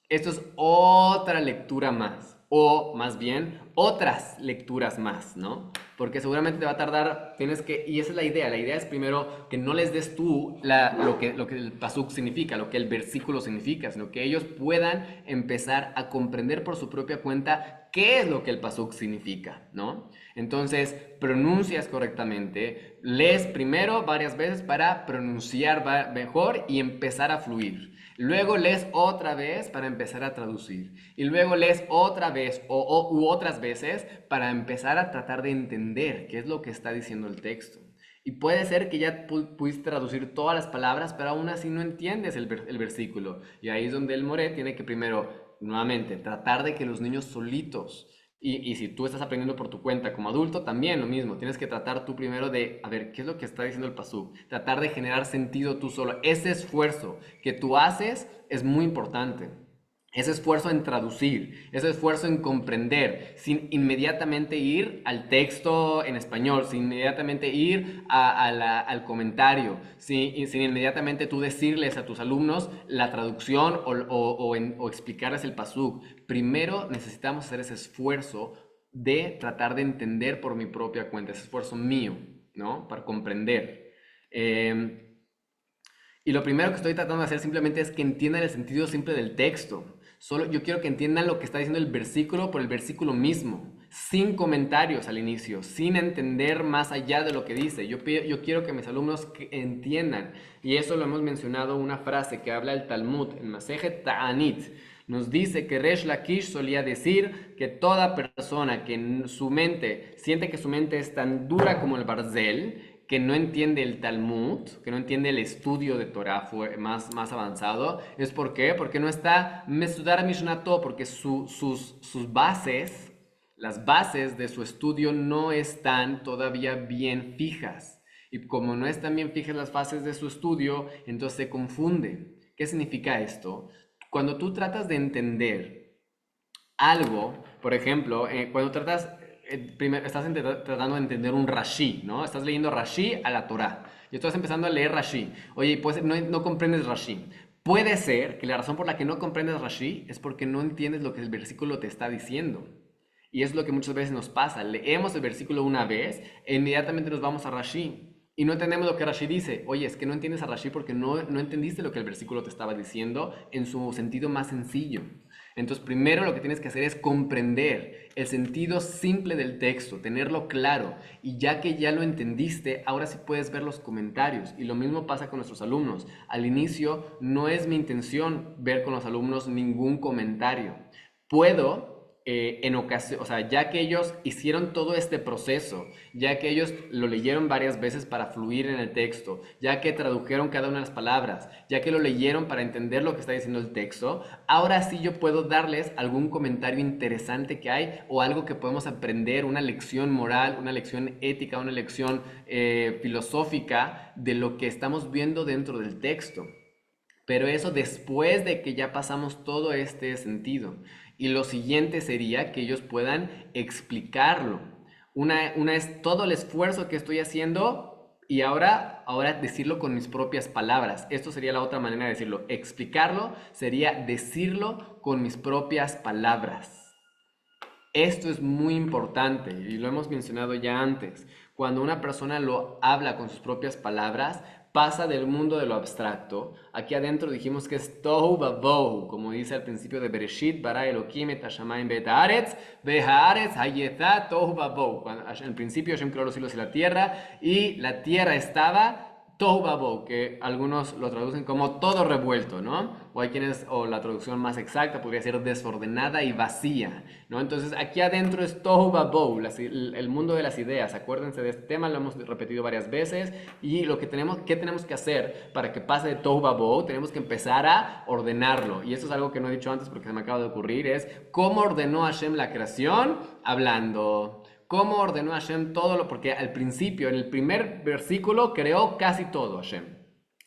Esto es otra lectura más, o más bien otras lecturas más, ¿no? Porque seguramente te va a tardar, y esa es la idea es primero que no les des tú lo que el pasuk significa, lo que el versículo significa, sino que ellos puedan empezar a comprender por su propia cuenta qué es lo que el pasuk significa, ¿no? Entonces, pronuncias correctamente, lees primero varias veces para pronunciar mejor y empezar a fluir. Luego lees otra vez para empezar a traducir. Y luego lees otra vez u otras veces para empezar a tratar de entender qué es lo que está diciendo el texto. Y puede ser que ya pudiste traducir todas las palabras, pero aún así no entiendes el versículo. Y ahí es donde el Moré tiene que primero, nuevamente, tratar de que los niños solitos y si tú estás aprendiendo por tu cuenta como adulto, también lo mismo. Tienes que tratar tú primero de, a ver, ¿qué es lo que está diciendo el pasuk? Tratar de generar sentido tú solo. Ese esfuerzo que tú haces es muy importante. Ese esfuerzo en traducir, ese esfuerzo en comprender, sin inmediatamente ir al texto en español, sin inmediatamente ir al comentario, sin inmediatamente tú decirles a tus alumnos la traducción o explicarles el pasuk. Primero necesitamos hacer ese esfuerzo de tratar de entender por mi propia cuenta, ese esfuerzo mío, ¿no? Para comprender. Y lo primero que estoy tratando de hacer simplemente es que entiendan el sentido simple del texto. Solo yo quiero que entiendan lo que está diciendo el versículo por el versículo mismo, sin comentarios al inicio, sin entender más allá de lo que dice. Yo quiero que mis alumnos entiendan, y eso lo hemos mencionado, una frase que habla el Talmud, en Masejet Ta'anit. Nos dice que Resh Lakish solía decir que toda persona que en su mente siente que su mente es tan dura como el barzel, que no entiende el Talmud, que no entiende el estudio de Torah más avanzado, ¿es por qué? Porque no está Mesudar Mishnato, porque sus bases, las bases de su estudio no están todavía bien fijas. Y como no están bien fijas las bases de su estudio, entonces se confunde. ¿Qué significa esto? Cuando tú tratas de entender algo, por ejemplo, cuando estás tratando de entender un Rashi, ¿no? Estás leyendo Rashi a la Torah y estás empezando a leer Rashi. Oye, pues no comprendes Rashi. Puede ser que la razón por la que no comprendes Rashi es porque no entiendes lo que el versículo te está diciendo. Y es lo que muchas veces nos pasa. Leemos el versículo una vez e inmediatamente nos vamos a Rashi. Y no entendemos lo que Rashi dice. Oye, es que no entiendes a Rashi porque no entendiste lo que el versículo te estaba diciendo en su sentido más sencillo. Entonces, primero lo que tienes que hacer es comprender el sentido simple del texto, tenerlo claro. Y ya que ya lo entendiste, ahora sí puedes ver los comentarios. Y lo mismo pasa con nuestros alumnos. Al inicio no es mi intención ver con los alumnos ningún comentario. Puedo, en ocasión, o sea, ya que ellos hicieron todo este proceso, ya que ellos lo leyeron varias veces para fluir en el texto, ya que tradujeron cada una de las palabras, ya que lo leyeron para entender lo que está diciendo el texto, ahora sí yo puedo darles algún comentario interesante que hay o algo que podemos aprender, una lección moral, una lección ética, una lección filosófica de lo que estamos viendo dentro del texto. Pero eso después de que ya pasamos todo este sentido. Y lo siguiente sería que ellos puedan explicarlo. Una es todo el esfuerzo que estoy haciendo y ahora decirlo con mis propias palabras. Esto sería la otra manera de decirlo. Explicarlo sería decirlo con mis propias palabras. Esto es muy importante y lo hemos mencionado ya antes. Cuando una persona lo habla con sus propias palabras, pasa del mundo de lo abstracto. Aquí adentro dijimos que es tohu vabohu, como dice al principio de Bereshit, bara Elohim et hashamayim ve'et haaretz, ve'haaretz hayetha tohu vabohu. En el principio Hashem creó los cielos y la tierra estaba tohu vabohu, que algunos lo traducen como todo revuelto, ¿no? O hay quienes, o la traducción más exacta podría ser desordenada y vacía, ¿no? Entonces aquí adentro es tohu vabohu, el mundo de las ideas. Acuérdense de este tema, lo hemos repetido varias veces. Y lo que ¿qué tenemos que hacer para que pase de tohu vabohu? Tenemos que empezar a ordenarlo. Y eso es algo que no he dicho antes porque se me acaba de ocurrir, es ¿cómo ordenó Hashem la creación? Hablando. ¿Cómo ordenó Hashem todo lo? Porque al principio, en el primer versículo, creó casi todo Hashem.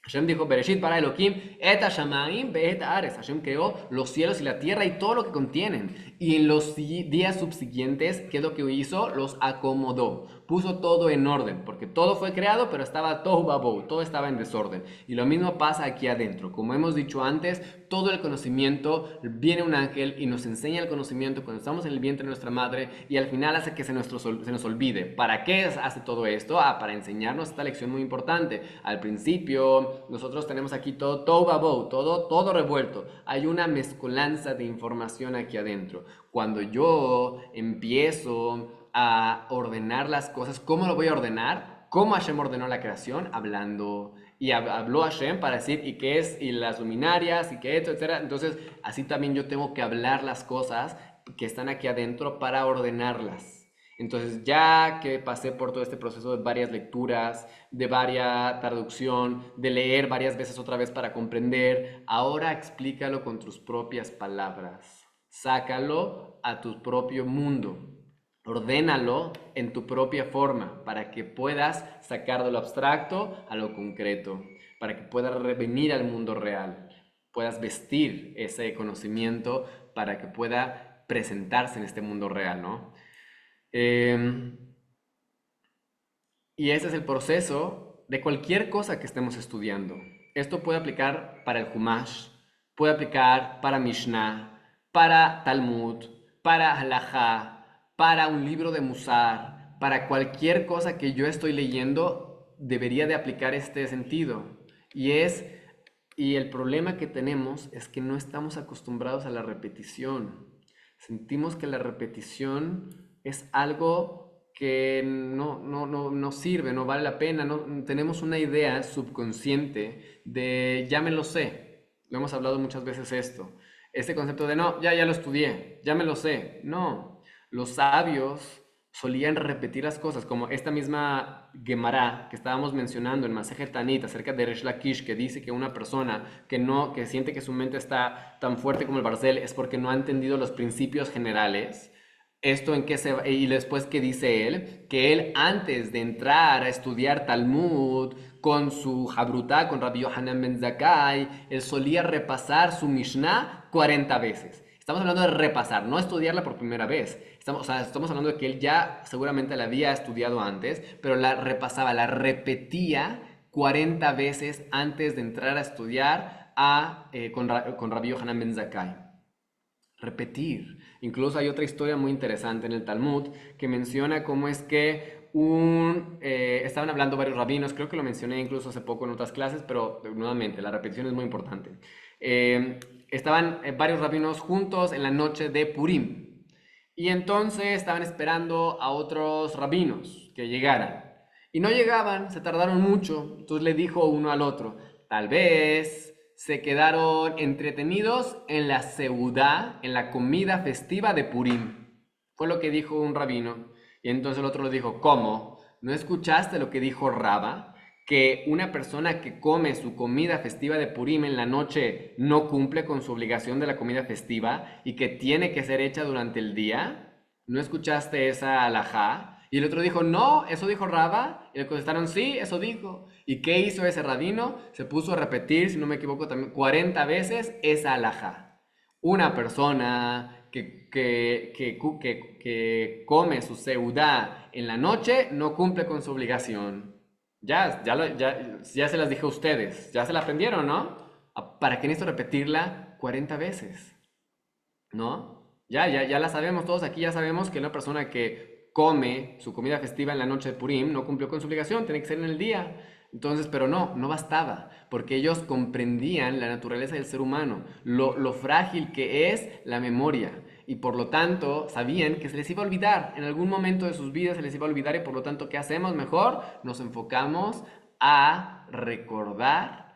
Hashem dijo, Bereshit bara Elohim et hashamayim ve'et haaretz. Hashem creó los cielos y la tierra y todo lo que contienen. Y en los días subsiguientes, ¿qué es lo que hizo? Los acomodó. Puso todo en orden, porque todo fue creado, pero estaba tohu vabohu, todo estaba en desorden. Y lo mismo pasa aquí adentro. Como hemos dicho antes, todo el conocimiento, viene un ángel y nos enseña el conocimiento cuando estamos en el vientre de nuestra madre y al final hace que se nos olvide. ¿Para qué hace todo esto? Para enseñarnos esta lección muy importante. Al principio, nosotros tenemos aquí todo tohu vabohu, todo revuelto. Hay una mezcolanza de información aquí adentro. Cuando yo empiezo a ordenar las cosas, ¿cómo lo voy a ordenar? ¿Cómo Hashem ordenó la creación? Hablando. Y habló Hashem para decir, ¿y qué es? Y las luminarias, y qué esto, etc. Entonces, así también yo tengo que hablar las cosas que están aquí adentro para ordenarlas. Entonces, ya que pasé por todo este proceso de varias lecturas, de varias traducción, de leer varias veces otra vez para comprender, ahora explícalo con tus propias palabras. Sácalo a tu propio mundo. Ordénalo en tu propia forma para que puedas sacar de lo abstracto a lo concreto, para que puedas venir al mundo real, puedas vestir ese conocimiento para que pueda presentarse en este mundo real, ¿no? Eh, y ese es el proceso de cualquier cosa que estemos estudiando. Esto puede aplicar para el Humash, puede aplicar para Mishnah, para Talmud, para Halajá, para un libro de Musar, para cualquier cosa que yo estoy leyendo, debería de aplicar este sentido. Y el problema que tenemos es que no estamos acostumbrados a la repetición. Sentimos que la repetición es algo que no sirve, no vale la pena, no, tenemos una idea subconsciente de ya me lo sé. Lo hemos hablado muchas veces esto. Este concepto de no, ya lo estudié, ya me lo sé. No, los sabios solían repetir las cosas, como esta misma Gemara que estábamos mencionando en Masejet Tanit acerca de Resh Lakish, que dice que una persona que siente que su mente está tan fuerte como el barcel es porque no ha entendido los principios generales. Esto en qué se va, y después que dice él, que él antes de entrar a estudiar Talmud con su Habrutá, con Rabbi Yohanan ben Zakkai, él solía repasar su Mishnah 40 veces. Estamos hablando de repasar, no estudiarla por primera vez. Estamos hablando de que él ya seguramente la había estudiado antes, pero la repasaba, la repetía 40 veces antes de entrar a estudiar con Rabbi Yohanan ben Zakkai. Repetir. Incluso hay otra historia muy interesante en el Talmud que menciona cómo es que estaban hablando varios rabinos, creo que lo mencioné incluso hace poco en otras clases, pero nuevamente la repetición es muy importante. estaban varios rabinos juntos en la noche de Purim. Y entonces estaban esperando a otros rabinos que llegaran. Y no llegaban, se tardaron mucho. Entonces le dijo uno al otro, tal vez se quedaron entretenidos en la seudá, en la comida festiva de Purim. Fue lo que dijo un rabino. Y entonces el otro le dijo, ¿cómo? ¿No escuchaste lo que dijo Raba? Que una persona que come su comida festiva de Purim en la noche no cumple con su obligación de la comida festiva y que tiene que ser hecha durante el día. ¿No escuchaste esa alajá? Y el otro dijo, no, eso dijo Raba. Y le contestaron, sí, eso dijo. ¿Y qué hizo ese rabino? Se puso a repetir, si no me equivoco, también 40 veces esa alajá. Una persona que come su seudá en la noche no cumple con su obligación. Ya se las dije a ustedes, ya se la aprendieron, ¿no? ¿Para qué necesito repetirla 40 veces? ¿No? Ya la sabemos todos aquí, ya sabemos que una persona que come su comida festiva en la noche de Purim no cumplió con su obligación, tiene que ser en el día. Entonces, pero no bastaba, porque ellos comprendían la naturaleza del ser humano, lo frágil que es la memoria, y por lo tanto sabían que se les iba a olvidar, en algún momento de sus vidas se les iba a olvidar, y por lo tanto, ¿qué hacemos mejor? Nos enfocamos a recordar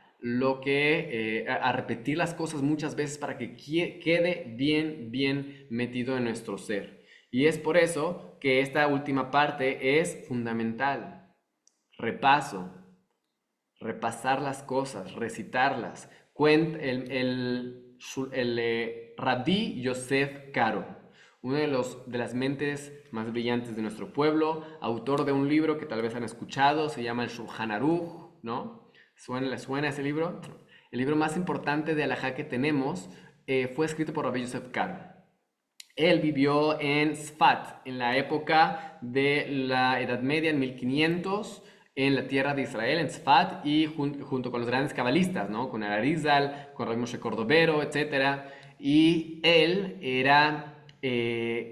a repetir las cosas muchas veces para que quede bien metido en nuestro ser. Y es por eso que esta última parte es fundamental. Repaso, repasar las cosas, recitarlas. Rabí Yosef Karo, uno de las mentes más brillantes de nuestro pueblo, autor de un libro que tal vez han escuchado, se llama el Shulchan Aruch, ¿no? ¿Les suena ese libro? El libro más importante de Halajá que tenemos fue escrito por Rabbi Yosef Karo. Él vivió en Sfat, en la época de la Edad Media, en 1500, en la tierra de Israel, en Sfat, y junto con los grandes cabalistas, ¿no? Con Arizal, con Rabbi Moshe Cordovero, etc. Y él era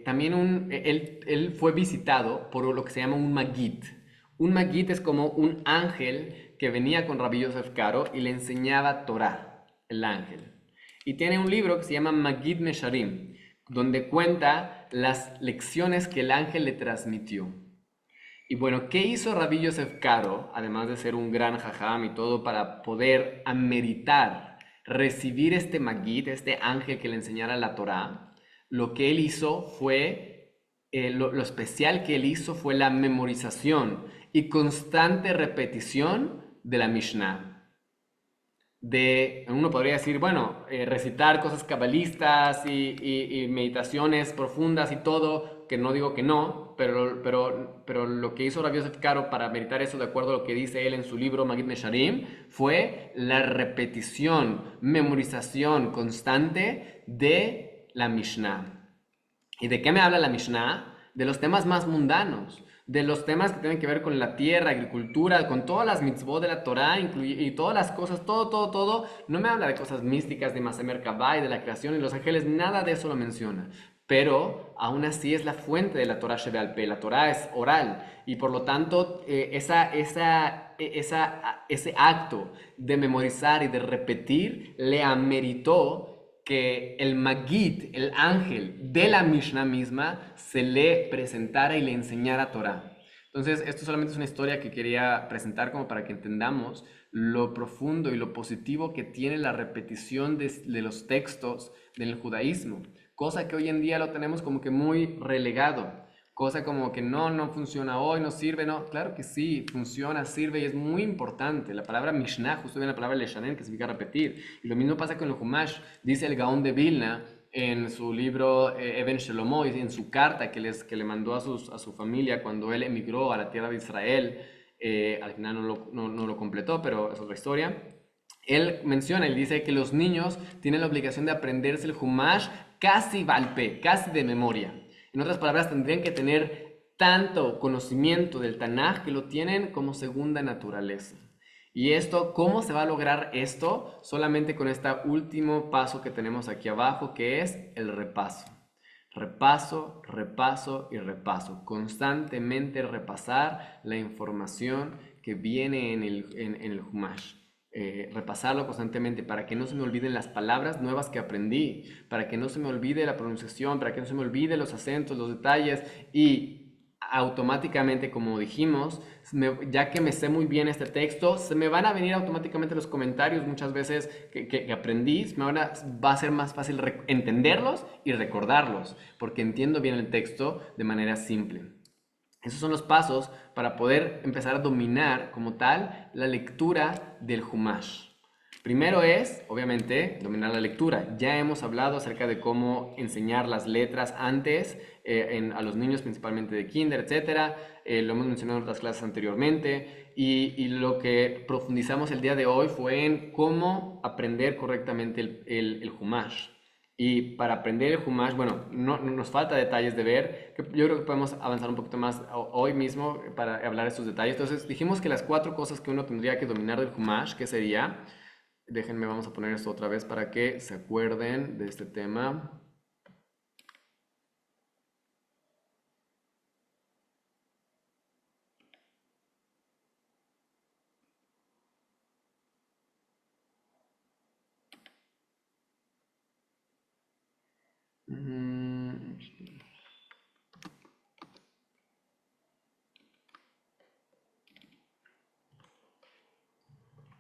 también él fue visitado por lo que se llama un Magid. Un Magid es como un ángel que venía con Rabbi Yosef Karo y le enseñaba Torah, el ángel. Y tiene un libro que se llama Magid Nesharim, donde cuenta las lecciones que el ángel le transmitió. Y bueno, ¿qué hizo Rabbi Yosef Karo, además de ser un gran jajam y todo, para poder ameritar, recibir este Magid, este ángel que le enseñara la Torá? Lo que él hizo fue, lo especial que él hizo fue la memorización y constante repetición de la Mishnah. Uno podría decir, bueno, recitar cosas cabalistas y meditaciones profundas y todo, que no digo que no, pero lo que hizo Rabbi Yosef Karo para meditar eso, de acuerdo a lo que dice él en su libro Magid Nesharim, fue la repetición, memorización constante de la Mishnah. ¿Y de qué me habla la Mishnah? De los temas más mundanos, de los temas que tienen que ver con la tierra, agricultura, con todas las mitzvot de la Torah, y todas las cosas, todo. No me habla de cosas místicas, de Masemer Kabbai, de la creación y los ángeles, nada de eso lo menciona. Pero aún así es la fuente de la Torah Shebe'al Peh. La Torah es oral y por lo tanto ese acto de memorizar y de repetir le ameritó que el Magid, el ángel de la Mishnah misma, se le presentara y le enseñara Torah. Entonces, esto solamente es una historia que quería presentar como para que entendamos lo profundo y lo positivo que tiene la repetición de los textos del judaísmo, cosa que hoy en día lo tenemos como que muy relegado. Cosa como que no funciona hoy, no sirve, no. Claro que sí, funciona, sirve y es muy importante. La palabra Mishnah, justo viene la palabra Leshanen, que significa repetir. Y lo mismo pasa con el Humash. Dice el Gaón de Vilna en su libro Eben Shelomo, y en su carta que le mandó a su familia cuando él emigró a la tierra de Israel. Al final no lo completó, pero es otra historia. Él menciona, él dice que los niños tienen la obligación de aprenderse el Humash casi balpe, casi de memoria. En otras palabras, tendrían que tener tanto conocimiento del Tanaj que lo tienen como segunda naturaleza. Y esto, ¿cómo se va a lograr esto? Solamente con este último paso que tenemos aquí abajo, que es el repaso. Repaso y repaso. Constantemente repasar la información que viene en el Humash. repasarlo constantemente para que no se me olviden las palabras nuevas que aprendí, para que no se me olvide la pronunciación, para que no se me olvide los acentos, los detalles y automáticamente, como dijimos, ya que me sé muy bien este texto, se me van a venir automáticamente los comentarios muchas veces que aprendí, va a ser más fácil entenderlos y recordarlos, porque entiendo bien el texto de manera simple. Esos son los pasos para poder empezar a dominar como tal la lectura del Humash. Primero es, obviamente, dominar la lectura. Ya hemos hablado acerca de cómo enseñar las letras antes a los niños, principalmente de kinder, etc. Lo hemos mencionado en otras clases anteriormente. Y lo que profundizamos el día de hoy fue en cómo aprender correctamente el Humash. Y para aprender el Humash, bueno, no nos falta detalles de ver, que yo creo que podemos avanzar un poquito más hoy mismo para hablar de estos detalles. Entonces, dijimos que las 4 cosas que uno tendría que dominar del Humash, que sería, déjenme, vamos a poner esto otra vez para que se acuerden de este tema.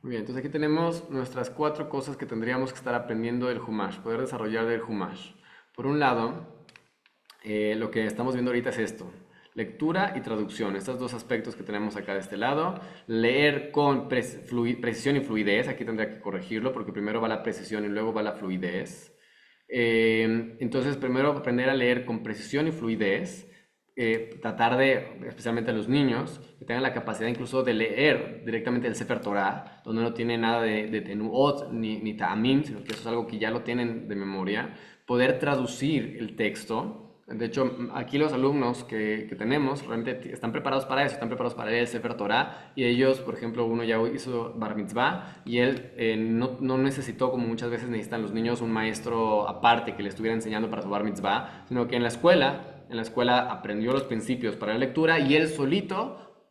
Muy bien, entonces aquí tenemos nuestras 4 cosas que tendríamos que estar aprendiendo del Humash, poder desarrollar del Humash. Por un lado, lo que estamos viendo ahorita es esto, lectura y traducción, estos 2 aspectos que tenemos acá de este lado. Leer con precisión y fluidez, aquí tendría que corregirlo porque primero va la precisión y luego va la fluidez. Entonces, primero aprender a leer con precisión y fluidez, tratar de, especialmente a los niños, que tengan la capacidad incluso de leer directamente el Sefer Torah, donde no tiene nada de tenuot ni ta'amim, sino que eso es algo que ya lo tienen de memoria, poder traducir el texto. De hecho, aquí los alumnos que tenemos realmente están preparados para eso, están preparados para leer el Sefer Torah y ellos, por ejemplo, uno ya hizo Bar Mitzvah y él no necesitó, como muchas veces necesitan los niños, un maestro aparte que le estuviera enseñando para su Bar Mitzvah, sino que en la escuela aprendió los principios para la lectura y él solito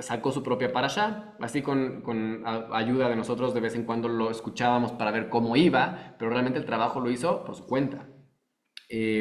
sacó su propia parashá, así con ayuda de nosotros de vez en cuando lo escuchábamos para ver cómo iba, pero realmente el trabajo lo hizo por su cuenta.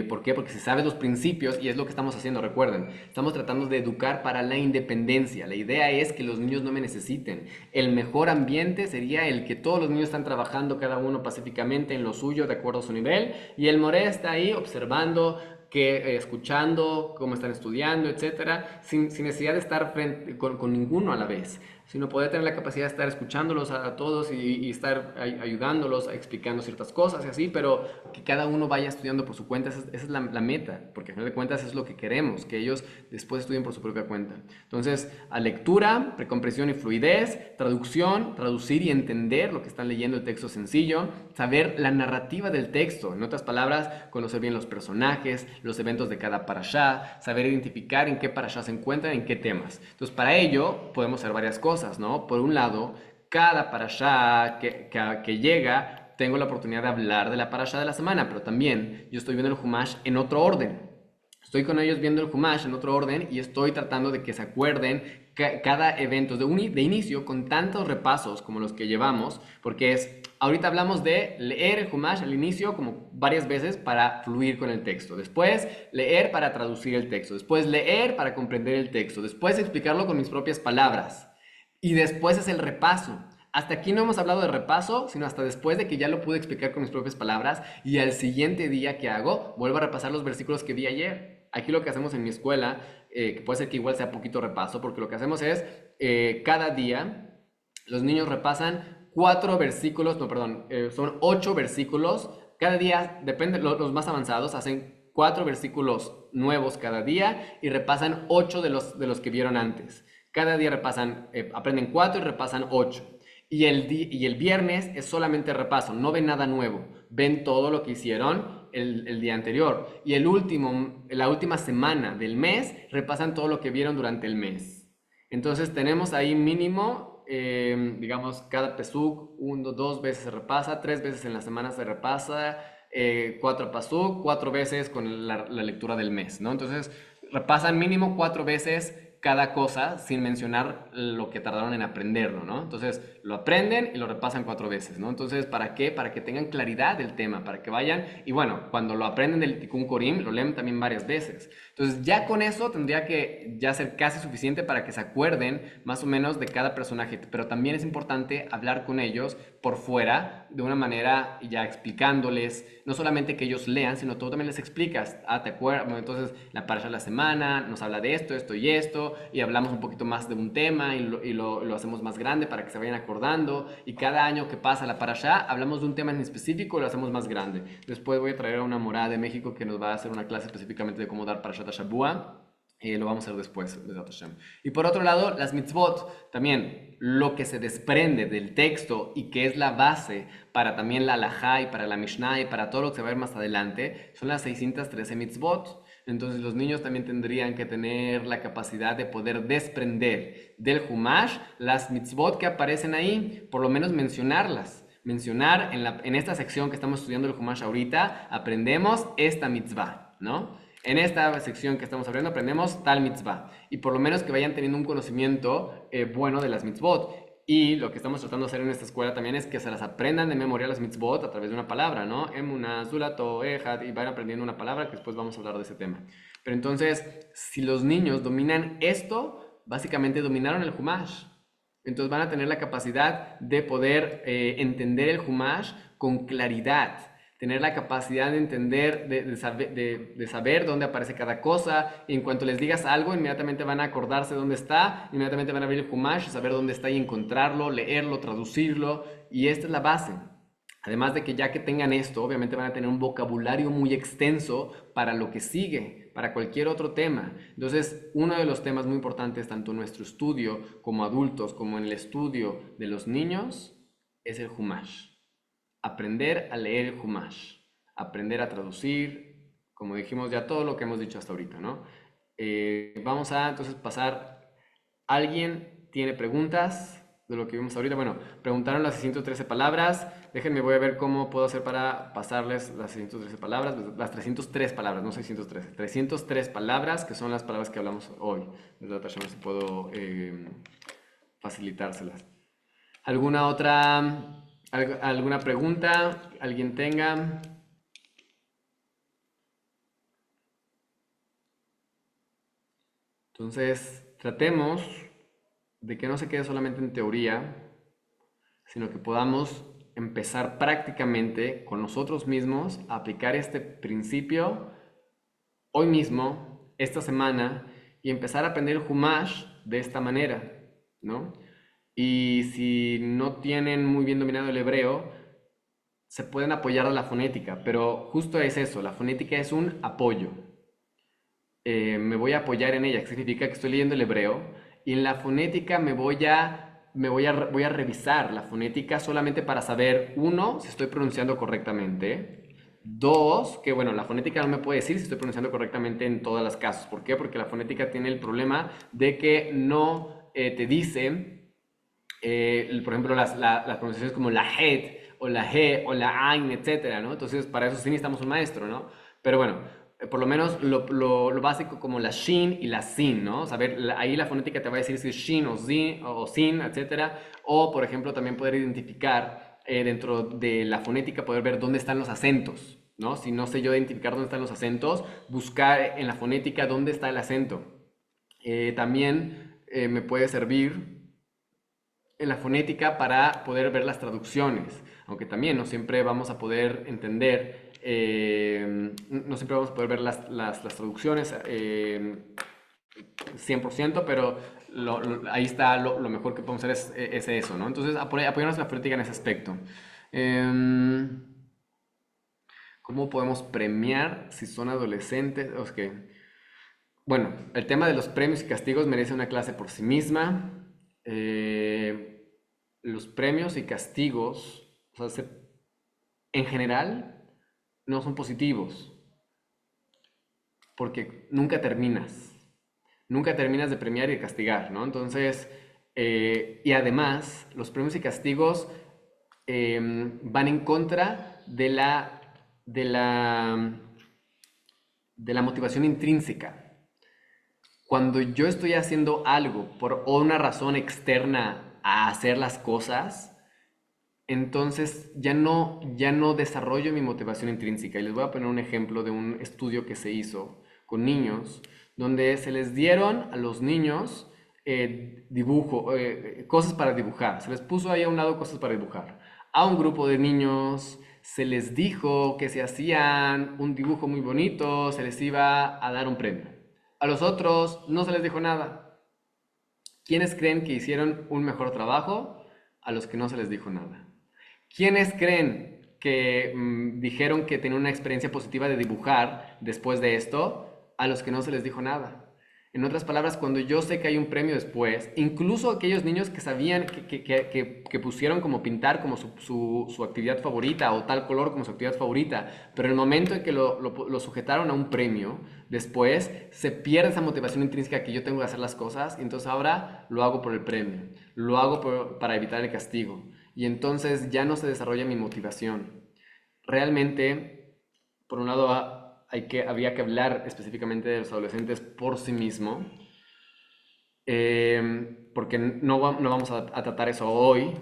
¿Por qué? Porque si sabes los principios, y es lo que estamos haciendo, recuerden, estamos tratando de educar para la independencia. La idea es que los niños no me necesiten. El mejor ambiente sería el que todos los niños están trabajando cada uno pacíficamente en lo suyo, de acuerdo a su nivel, y el moré está ahí observando, escuchando cómo están estudiando, etcétera, sin necesidad de estar con ninguno a la vez, sino poder tener la capacidad de estar escuchándolos a todos y estar ayudándolos, explicando ciertas cosas y así, pero que cada uno vaya estudiando por su cuenta, esa es la meta, porque al final de cuentas es lo que queremos, que ellos después estudien por su propia cuenta. Entonces, a lectura, precompresión y fluidez, traducción, traducir y entender lo que están leyendo, el texto sencillo, saber la narrativa del texto, en otras palabras, conocer bien los personajes, los eventos de cada parashá, saber identificar en qué parashá se encuentran, en qué temas. Entonces, para ello podemos hacer varias cosas, ¿no? Por un lado, cada parashá que llega, tengo la oportunidad de hablar de la parashá de la semana, pero también yo estoy viendo el Humash en otro orden. Estoy con ellos viendo el Humash en otro orden y estoy tratando de que se acuerden cada evento de inicio con tantos repasos como los que llevamos, porque ahorita hablamos de leer el Humash al inicio como varias veces para fluir con el texto, después leer para traducir el texto, después leer para comprender el texto, después explicarlo con mis propias palabras y después es el repaso. Hasta aquí no hemos hablado de repaso, sino hasta después de que ya lo pude explicar con mis propias palabras y al siguiente día que hago, vuelvo a repasar los versículos que vi ayer. Aquí lo que hacemos en mi escuela, que puede ser que igual sea poquito repaso, porque lo que hacemos es, cada día, los niños repasan 4 versículos, no, perdón, son 8 versículos. Cada día, depende, los más avanzados hacen 4 versículos nuevos cada día y repasan 8 de los que vieron antes. Cada día repasan, aprenden 4 y repasan 8. Y el viernes es solamente repaso, no ven nada nuevo, ven todo lo que hicieron el día anterior. Y la última semana del mes repasan todo lo que vieron durante el mes. Entonces tenemos ahí mínimo, digamos, cada pesuk, 2 veces se repasa, 3 veces en la semana se repasa, 4 pasuk, 4 veces con la lectura del mes, ¿no? Entonces repasan mínimo 4 veces cada cosa sin mencionar lo que tardaron en aprenderlo, ¿no? Entonces, lo aprenden y lo repasan 4 veces, ¿no? Entonces, ¿para qué? Para que tengan claridad del tema, para que vayan, y bueno, cuando lo aprenden del Tikkun Korim, lo leen también varias veces. Entonces, ya con eso tendría que ya ser casi suficiente para que se acuerden más o menos de cada personaje, pero también es importante hablar con ellos por fuera, de una manera ya explicándoles, no solamente que ellos lean, sino tú también les explicas, te acuerdas, bueno, entonces la parasha de la semana nos habla de esto, esto y esto, y hablamos un poquito más de un tema y lo hacemos más grande para que se vayan acordando, y cada año que pasa la parasha hablamos de un tema en específico y lo hacemos más grande. Después voy a traer a una morada de México que nos va a hacer una clase específicamente de cómo dar parashat Shabua. Lo vamos a hacer después. Y por otro lado, las mitzvot, también lo que se desprende del texto y que es la base para también la halajá y para la mishnah y para todo lo que se va a ver más adelante, son las 613 mitzvot. Entonces los niños también tendrían que tener la capacidad de poder desprender del Humash las mitzvot que aparecen ahí, por lo menos mencionarlas. Mencionar en esta sección que estamos estudiando el Humash ahorita, aprendemos esta mitzvah, ¿no? En esta sección que estamos abriendo aprendemos tal mitzvah. Y por lo menos que vayan teniendo un conocimiento bueno de las mitzvot. Y lo que estamos tratando de hacer en esta escuela también es que se las aprendan de memoria las mitzvot a través de una palabra, ¿no? Emuna, Zulato, Ejad, y van aprendiendo una palabra que después vamos a hablar de ese tema. Pero entonces, si los niños dominan esto, básicamente dominaron el Humash. Entonces van a tener la capacidad de poder entender el Humash con claridad, tener la capacidad de entender, de saber dónde aparece cada cosa. Y en cuanto les digas algo, inmediatamente van a acordarse dónde está, inmediatamente van a abrir el Humash, saber dónde está y encontrarlo, leerlo, traducirlo. Y esta es la base. Además de que ya que tengan esto, obviamente van a tener un vocabulario muy extenso para lo que sigue, para cualquier otro tema. Entonces, uno de los temas muy importantes, tanto en nuestro estudio como adultos, como en el estudio de los niños, es el Humash. Aprender a leer el Humash, aprender a traducir, como dijimos ya todo lo que hemos dicho hasta ahorita, ¿no? Vamos a entonces pasar. ¿Alguien tiene preguntas de lo que vimos ahorita? Bueno, preguntaron las 613 palabras. Déjenme, voy a ver cómo puedo hacer para pasarles las 613 palabras, las 303 palabras, no 613, 303 palabras, que son las palabras que hablamos hoy. Desde otra si puedo facilitárselas. ¿Alguna pregunta? ¿Alguien tenga? Entonces, tratemos de que no se quede solamente en teoría, sino que podamos empezar prácticamente con nosotros mismos a aplicar este principio hoy mismo, esta semana, y empezar a aprender el Humash de esta manera, ¿no? Y si no tienen muy bien dominado el hebreo, se pueden apoyar a la fonética, pero justo es eso, la fonética es un apoyo. Me voy a apoyar en ella, que significa que estoy leyendo el hebreo, y en la fonética voy a revisar la fonética solamente para saber, uno, si estoy pronunciando correctamente, dos, que bueno, la fonética no me puede decir si estoy pronunciando correctamente en todos los casos. ¿Por qué? Porque la fonética tiene el problema de que no te dice, por ejemplo, las pronunciaciones como la het, o la he, o la ain, etcétera, ¿no? Entonces, para eso sí necesitamos un maestro, ¿no? Pero bueno, por lo menos lo básico como la shin y la sin, ¿no? Saber, ahí la fonética te va a decir si es shin o sin, etcétera. O, por ejemplo, también poder identificar dentro de la fonética, poder ver dónde están los acentos, ¿no? Si no sé yo identificar dónde están los acentos, buscar en la fonética dónde está el acento. También me puede servir en la fonética para poder ver las traducciones, aunque también no siempre vamos a poder entender, no siempre vamos a poder ver las traducciones 100%, pero ahí está lo mejor que podemos hacer es eso, ¿no? Entonces apoyarnos en la fonética en ese aspecto. ¿Cómo podemos premiar si son adolescentes? Bueno, el tema de los premios y castigos merece una clase por sí misma. Los premios y castigos, o sea, en general, no son positivos, porque nunca terminas. Nunca terminas de premiar y de castigar, ¿no? Entonces, y además, los premios y castigos van en contra de la motivación intrínseca. Cuando yo estoy haciendo algo por una razón externa a hacer las cosas, entonces ya no desarrollo mi motivación intrínseca. Y les voy a poner un ejemplo de un estudio que se hizo con niños, donde se les dieron a los niños cosas para dibujar. Se les puso ahí a un lado cosas para dibujar. A un grupo de niños se les dijo que si hacían un dibujo muy bonito, se les iba a dar un premio. A los otros no se les dijo nada. ¿Quiénes creen que hicieron un mejor trabajo? A los que no se les dijo nada. ¿Quiénes creen que dijeron que tenían una experiencia positiva de dibujar después de esto? A los que no se les dijo nada. En otras palabras, cuando yo sé que hay un premio después, incluso aquellos niños que sabían que pusieron como pintar como su actividad favorita o tal color como su actividad favorita, pero en el momento en que lo sujetaron a un premio, después se pierde esa motivación intrínseca que yo tengo de hacer las cosas y entonces ahora lo hago por el premio, lo hago para evitar el castigo y entonces ya no se desarrolla mi motivación. Realmente, por un lado, había que hablar específicamente de los adolescentes por sí mismo, porque no vamos a tratar eso hoy.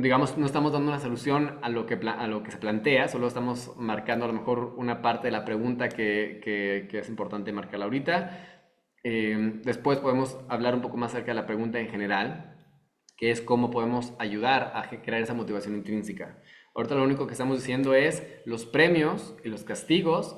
Digamos, no estamos dando una solución a lo que se plantea, solo estamos marcando a lo mejor una parte de la pregunta que es importante marcarla ahorita. Después podemos hablar un poco más acerca de la pregunta en general, que es cómo podemos ayudar a crear esa motivación intrínseca. Ahorita lo único que estamos diciendo es los premios y los castigos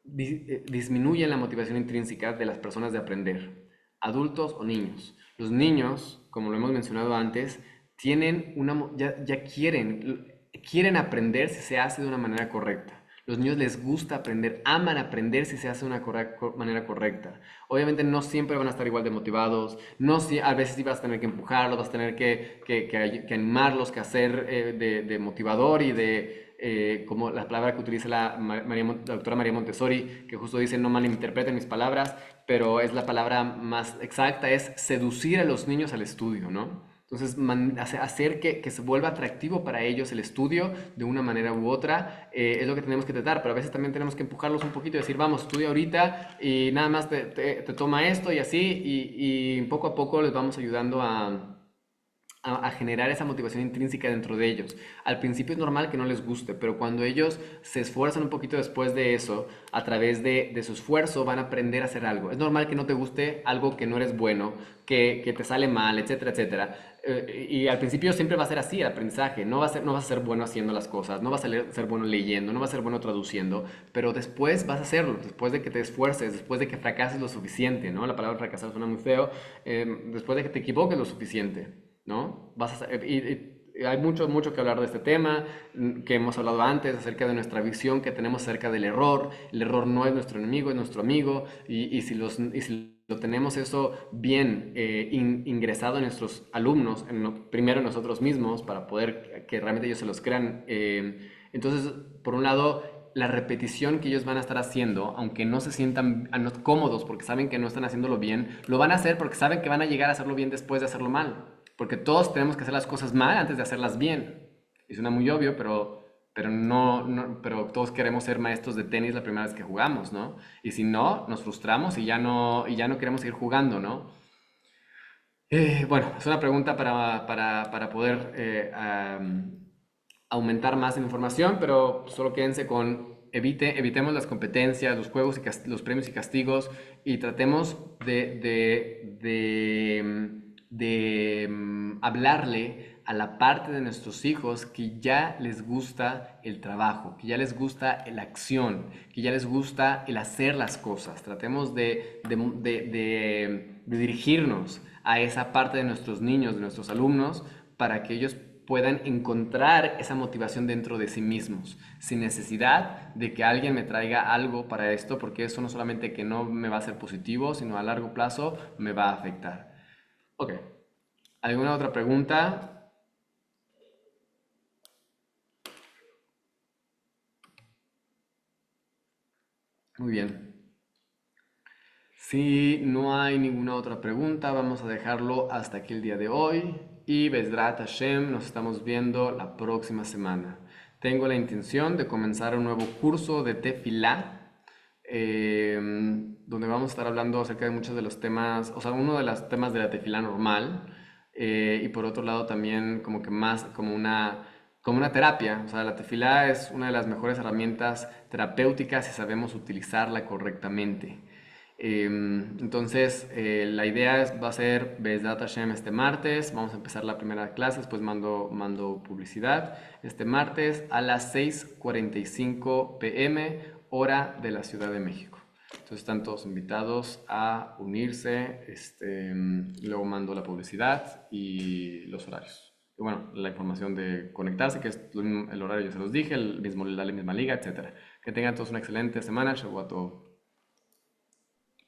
disminuyen la motivación intrínseca de las personas de aprender, adultos o niños. Los niños, como lo hemos mencionado antes, ya quieren aprender si se hace de una manera correcta. Los niños les gusta aprender, aman aprender si se hace de una manera correcta. Obviamente no siempre van a estar igual de motivados, no si, a veces sí vas a tener que empujarlos, vas a tener que animarlos, que hacer de motivador y como la palabra que utiliza la doctora María Montessori, que justo dice no malinterpreten mis palabras, pero es la palabra más exacta, es seducir a los niños al estudio, ¿no? Entonces, hacer que se vuelva atractivo para ellos el estudio de una manera u otra es lo que tenemos que tratar, pero a veces también tenemos que empujarlos un poquito y decir, vamos, estudia ahorita y nada más te toma esto y así, y poco a poco les vamos ayudando a generar esa motivación intrínseca dentro de ellos. Al principio es normal que no les guste, pero cuando ellos se esfuerzan un poquito después de eso, a través de su esfuerzo van a aprender a hacer algo. Es normal que no te guste algo que no eres bueno, que te sale mal, etcétera, etcétera. Y al principio siempre va a ser así el aprendizaje. No vas a ser bueno haciendo las cosas, no vas a ser bueno leyendo, no vas a ser bueno traduciendo, pero después vas a hacerlo, después de que te esfuerces, después de que fracases lo suficiente, ¿no? La palabra fracasar suena muy feo, después de que te equivoques lo suficiente. ¿No? Y hay mucho, mucho que hablar de este tema, que hemos hablado antes, acerca de nuestra visión que tenemos acerca del error. El error no es nuestro enemigo, es nuestro amigo, y si lo tenemos eso bien ingresado en nuestros alumnos, primero en nosotros mismos, para poder que realmente ellos se los crean. Entonces, por un lado, la repetición que ellos van a estar haciendo, aunque no se sientan cómodos porque saben que no están haciéndolo bien, lo van a hacer porque saben que van a llegar a hacerlo bien después de hacerlo mal. Porque todos tenemos que hacer las cosas mal antes de hacerlas bien. Y suena muy obvio, pero todos queremos ser maestros de tenis la primera vez que jugamos, ¿no? Y si no, nos frustramos y ya no queremos seguir jugando, ¿no? Bueno, es una pregunta para poder aumentar más en información, pero solo quédense con evitemos las competencias, los juegos y los premios y castigos y tratemos de hablarle a la parte de nuestros hijos que ya les gusta el trabajo, que ya les gusta la acción, que ya les gusta el hacer las cosas. Tratemos de dirigirnos a esa parte de nuestros niños, de nuestros alumnos, para que ellos puedan encontrar esa motivación dentro de sí mismos, sin necesidad de que alguien me traiga algo para esto, porque eso no solamente que no me va a ser positivo, sino a largo plazo me va a afectar. Ok, ¿alguna otra pregunta? Muy bien. Si no hay ninguna otra pregunta, vamos a dejarlo hasta aquí el día de hoy. Y Bezrat Hashem, nos estamos viendo la próxima semana. Tengo la intención de comenzar un nuevo curso de Tefilá donde vamos a estar hablando acerca de muchos de los temas, o sea, uno de los temas de la tefilá normal, y por otro lado también como que más como una terapia. O sea, la tefilá es una de las mejores herramientas terapéuticas si sabemos utilizarla correctamente. Entonces, la idea va a ser Bezdat Hashem este martes. Vamos a empezar la primera clase, después mando publicidad. Este martes a las 6:45 p.m., hora de la Ciudad de México. Entonces, están todos invitados a unirse. Luego mando la publicidad y los horarios. Y bueno, la información de conectarse, que es el horario, ya se los dije, la misma liga, etcétera. Que tengan todos una excelente semana. Shavuot Tov.